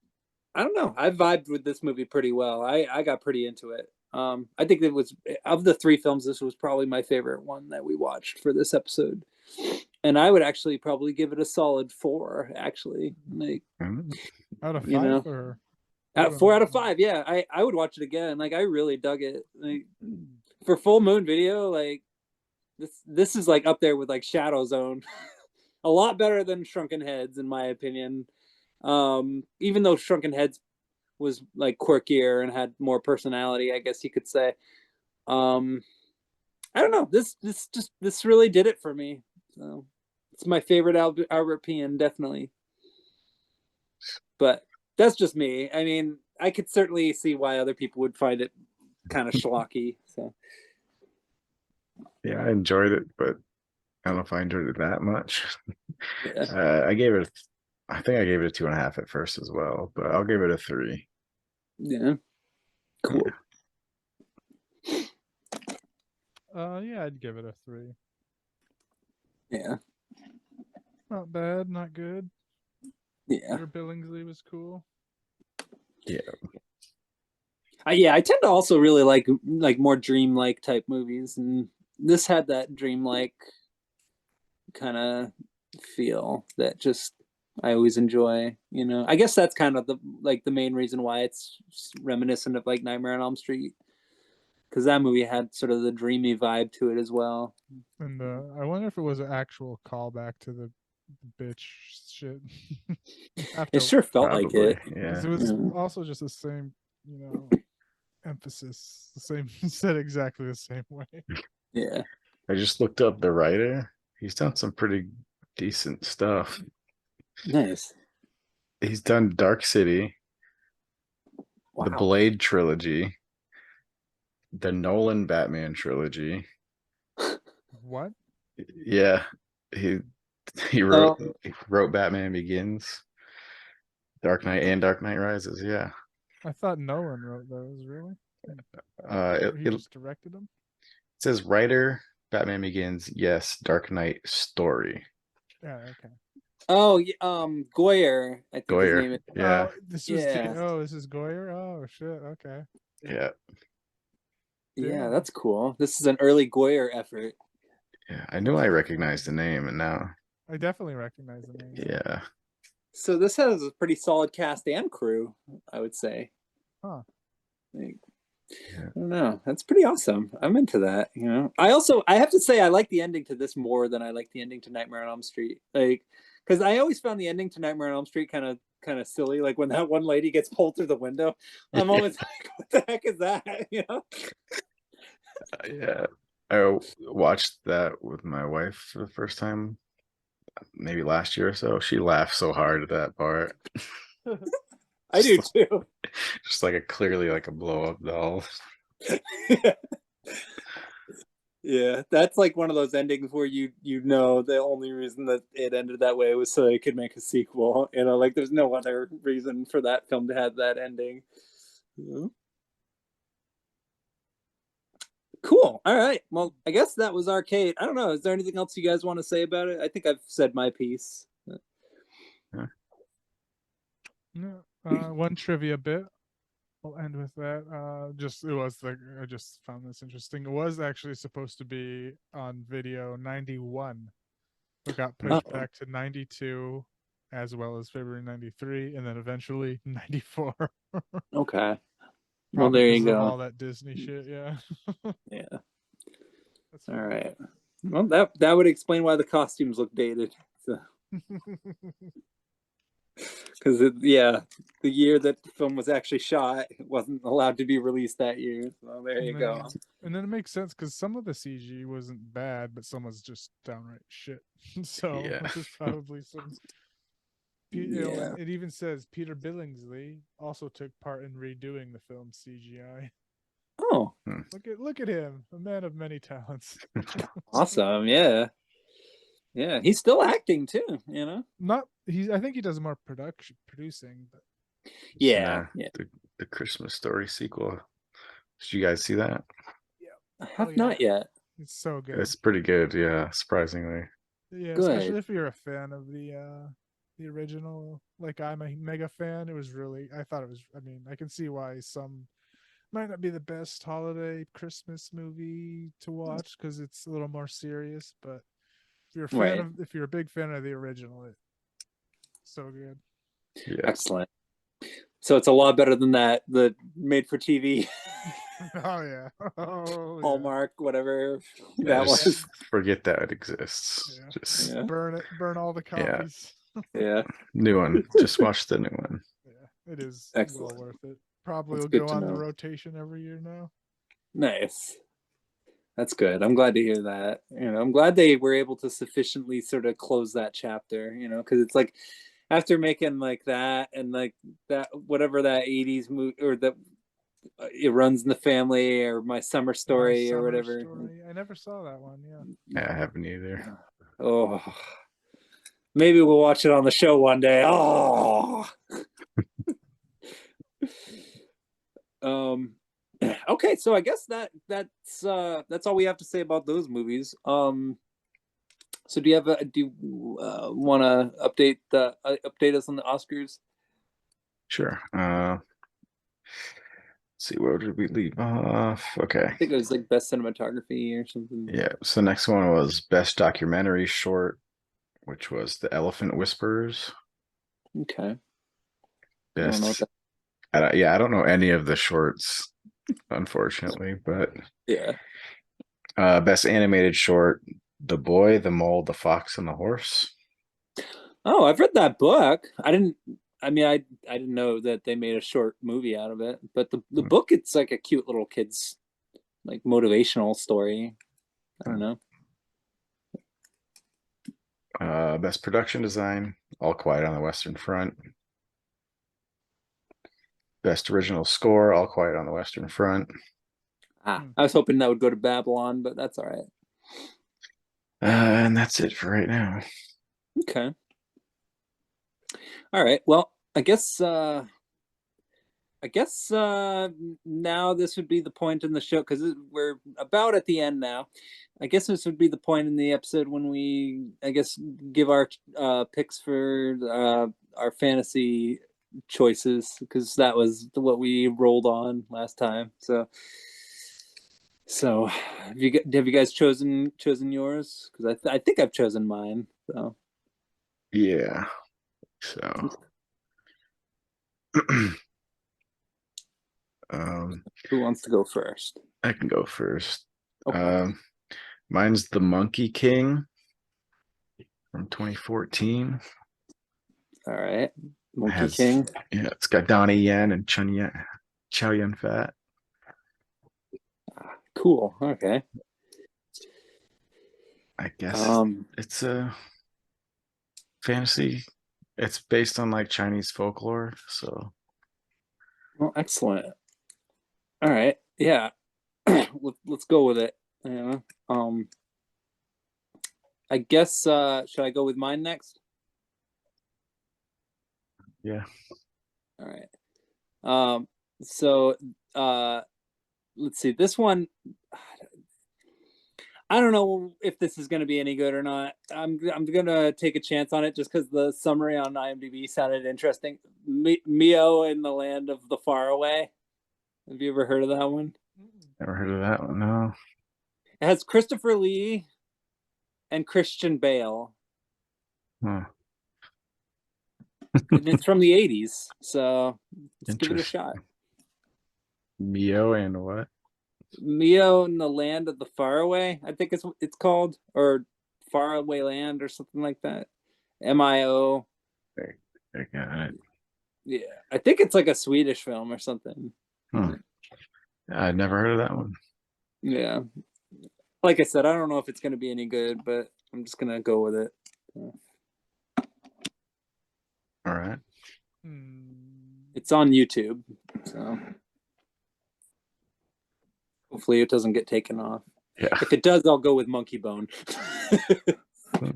I don't know. I vibed with this movie pretty well. I got pretty into it. I think it was, of the three films, this was probably my favorite one that we watched for this episode. And I would actually probably give it a solid 4, actually. Like, out of 5 you know, or 4 out of 5. Yeah, I would watch it again. Like, I really dug it. Like, for full moon video, like, this is like up there with like Shadow Zone. A lot better than Shrunken Heads, in my opinion. Even though Shrunken Heads was like quirkier and had more personality, I guess you could say. I don't know. This really did it for me. So it's my favorite European, definitely. But that's just me. I mean, I could certainly see why other people would find it kind of schlocky. So Yeah, I enjoyed it, but I don't know if I enjoyed it that much. yeah. I think I gave it a 2.5 at first as well, but I'll give it a 3. Yeah. Cool. Yeah, I'd give it a 3. Yeah. Not bad, not good. Yeah. Your Billingsley was cool. Yeah. I tend to also really like more dreamlike type movies, and this had that dreamlike kind of feel that just I always enjoy. I guess that's kind of the main reason why it's reminiscent of like Nightmare on Elm Street, because that movie had sort of the dreamy vibe to it as well. And I wonder if it was an actual callback to the bitch shit. It sure felt like Probably, it. yeah. It was also just the same, emphasis. The same, said exactly the same way. Yeah. I just looked up the writer. He's done some pretty decent stuff. Nice. He's done Dark City, Wow. the Blade trilogy, the Nolan Batman trilogy. What? Yeah, he he wrote Batman Begins, Dark Knight, and Dark Knight Rises. Yeah. I thought Nolan wrote those. Really? He It just directed them. says writer Batman Begins. Yes, Dark Knight story. Yeah. Okay. Oh, Goyer, I think his Goyer. name is. Yeah. This is Goyer. Oh shit. Okay. Yeah. Yeah, that's cool. This is an early Goyer effort. Yeah. I knew I recognized the name, and now I definitely recognize the name. yeah. So this has a pretty solid cast and crew, I would say. Huh. I don't know. That's pretty awesome. I'm into that. I have to say I like the ending to this more than I like the ending to Nightmare on Elm Street. Like, because I always found the ending to Nightmare on Elm Street kind of silly. Like when that one lady gets pulled through the window, I'm always like, "What the heck is that?" Yeah. I watched that with my wife for the first time, maybe last year or so. She laughed so hard at that part. I do too. Just like clearly like a blow up doll. Yeah, that's like one of those endings where the only reason that it ended that way was so they could make a sequel. Like there's no other reason for that film to have that ending. Cool. All right. Well, I guess that was Arcade. I don't know. Is there anything else you guys want to say about it? I think I've said my piece. One trivia bit. I'll end with that. I just found this interesting. It was actually supposed to be on video 91, but got pushed back to 92, as well as February 93, and then eventually 94. Okay. Well, there you go. All that Disney shit, yeah. Yeah. That's all right. Well, that would explain why the costumes look dated. Because the year that the film was actually shot. It wasn't allowed to be released that year. So there you go. And then it makes sense because some of the CG wasn't bad, but some was just downright shit. So there's probably some. You know, and it even says Peter Billingsley also took part in redoing the film's CGI. Oh, look at him, a man of many talents. Awesome, yeah. He's still acting too, you know. I think he does more producing, but the Christmas Story sequel. Did you guys see that? I have not yet. It's so good. It's pretty good, yeah, surprisingly. Yeah, good. Especially if you're a fan of the original. Like, I'm a mega fan. I thought it was, I mean, I can see why some might not be the best holiday Christmas movie to watch because it's a little more serious, but if you're a fan if you're a big fan of the original, it's so good. Yeah. Excellent. So it's a lot better than the made for TV. Oh yeah. Hallmark, whatever that was. Forget that it exists. Yeah. Just burn all the copies. Yeah. New one. Just watch the new one. Yeah, it is excellent. Well worth it. Probably will go on the rotation every year now. Nice. That's good. I'm glad to hear that. You know, I'm glad they were able to sufficiently sort of close that chapter, you know, because it's like after making like that and like that, whatever that 80s movie or that It Runs in the Family or My Summer Story or whatever. I never saw that one. Yeah, I haven't either. Oh, maybe we'll watch it on the show one day. Oh. Okay, so I guess that's all we have to say about those movies. So do you want to update us on the Oscars? Sure. Let's see, where did we leave off? Okay. I think it was like best cinematography or something. Yeah. So the next one was best documentary short, which was The Elephant Whisperers. Okay. Best. I don't know any of the shorts, unfortunately, but yeah. Best animated short, The Boy, the Mole, the Fox, and the Horse. Oh, I've read that book. I didn't know that they made a short movie out of it, but the book, it's like a cute little kid's like motivational story. I don't know. Best production design, All Quiet on the Western Front. Best original score, All Quiet on the Western Front. I was hoping that would go to Babylon, but that's all right. And that's it for right now. Okay. All right. Well, I guess now this would be the point in the show because we're about at the end now. I guess this would be the point in the episode when we, I guess, give our picks for our fantasy choices because that was what we rolled on last time. So have you guys chosen yours? Because I think I've chosen mine. So yeah. So who wants to go first? I can go first. Okay. Mine's The Monkey King from 2014. All right. Monkey King. Yeah, it's got Donnie Yen and Chow Yun Fat. Cool. Okay. I guess it's a fantasy. It's based on like Chinese folklore, so. Well, excellent. All right. Yeah. Let's go with it. Yeah. I guess should I go with mine next? Yeah. All right. So let's see. This one, I don't know if this is going to be any good or not. I'm going to take a chance on it just because the summary on IMDb sounded interesting. Mio in the Land of the Faraway. Have you ever heard of that one? Never heard of that one. No. It has Christopher Lee and Christian Bale. Huh. And it's from the 80s, so let's give it a shot. Mio and what? Mio in the Land of the Faraway, I think it's called, or Faraway Land or something like that. MIO. I got it. Yeah, I think it's like a Swedish film or something. I'd never heard of that one. Yeah, like I said, I don't know if it's going to be any good, but I'm just going to go with it. All right. It's on YouTube, so hopefully it doesn't get taken off. Yeah. If it does, I'll go with Monkey Bone. Okay,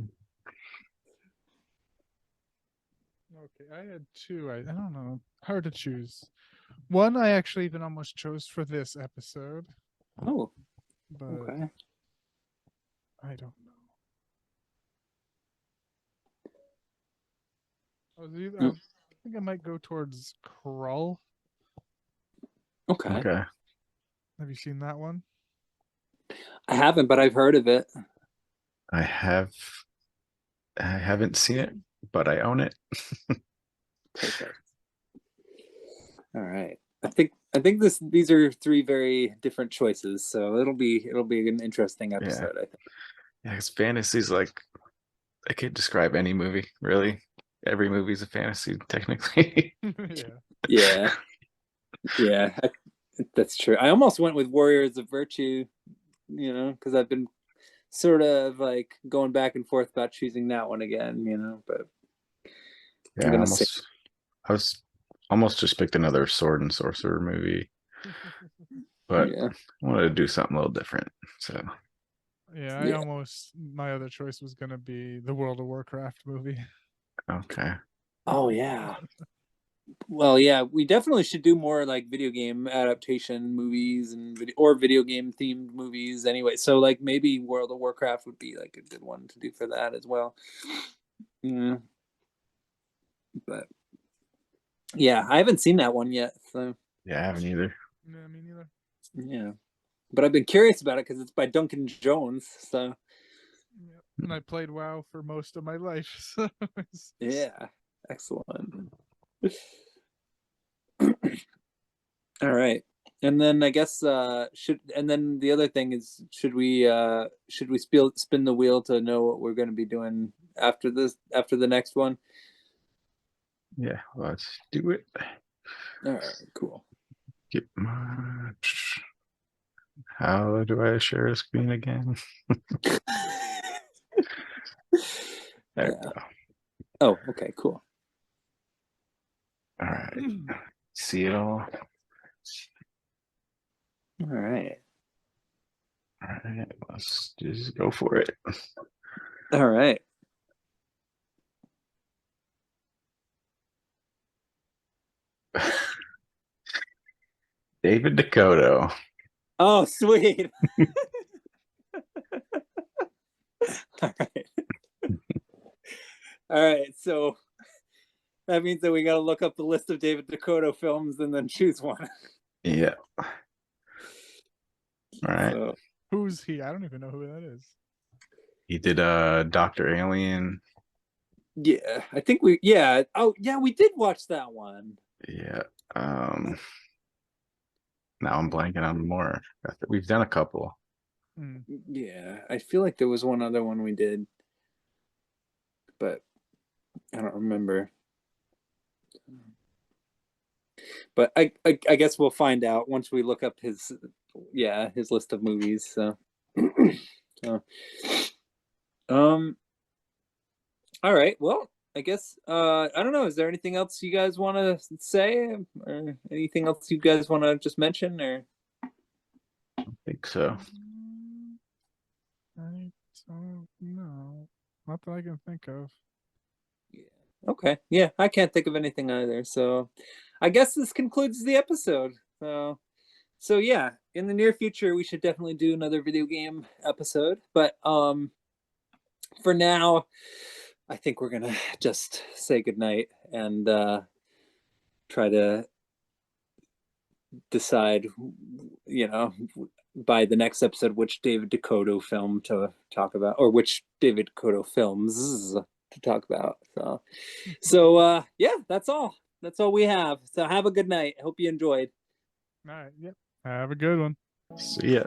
I had two. I don't know. Hard to choose. One I actually even almost chose for this episode. Oh, but okay. I don't know. I think I might go towards Krull. Okay. Okay. Have you seen that one? I haven't, but I've heard of it. I haven't seen it, but I own it. Perfect. All right. I think these are three very different choices, so it'll be an interesting episode, I think. Yeah, because fantasy's like, I can't describe any movie, really. Every movie's a fantasy, technically. Yeah. Yeah, that's true. I almost went with Warriors of Virtue, because I've been sort of like going back and forth about choosing that one again, but Yeah, I was almost just picked another sword and sorcerer movie, but I wanted to do something a little different. So yeah, my other choice was gonna be the World of Warcraft movie. Okay. Oh yeah. Well, yeah, we definitely should do more like video game adaptation movies and video game themed movies anyway. So like maybe World of Warcraft would be like a good one to do for that as well. Yeah. But yeah, I haven't seen that one yet. So yeah, I haven't either. Yeah, me neither. Yeah. But I've been curious about it because it's by Duncan Jones. So and I played WoW for most of my life. So yeah, excellent. All right. And then I guess then the other thing is should we spin the wheel to know what we're going to be doing after the next one? Yeah, let's do it. All right, cool. Get much. How do I share a screen again? There we go. Oh, okay, cool. All right. See it all. All right. All right. Let's just go for it. All right. David Dakota. Oh, sweet. All right. All right. So that means that we got to look up the list of David Dakota films and then choose one. Yeah. All right. So, who's he? I don't even know who that is. He did Dr. Alien. Yeah, I think we oh yeah, we did watch that one. Yeah. Now I'm blanking on more. We've done a couple. Yeah, I feel like there was one other one we did, but I don't remember. But I guess we'll find out once we look up his list of movies. So, all right. Well, I guess I don't know. Is there anything else you guys want to say, or anything else you guys want to just mention, or? I don't think so. I don't know. Not that I can think of. Yeah. Okay. Yeah, I can't think of anything either. So, I guess this concludes the episode. So yeah, in the near future, we should definitely do another video game episode. But for now, I think we're gonna just say goodnight and try to decide, by the next episode, which David Dakota film to talk about, or which David Dakota films to talk about. So yeah, that's all. That's all we have. So have a good night. I hope you enjoyed. All right. Yep. Have a good one. See ya.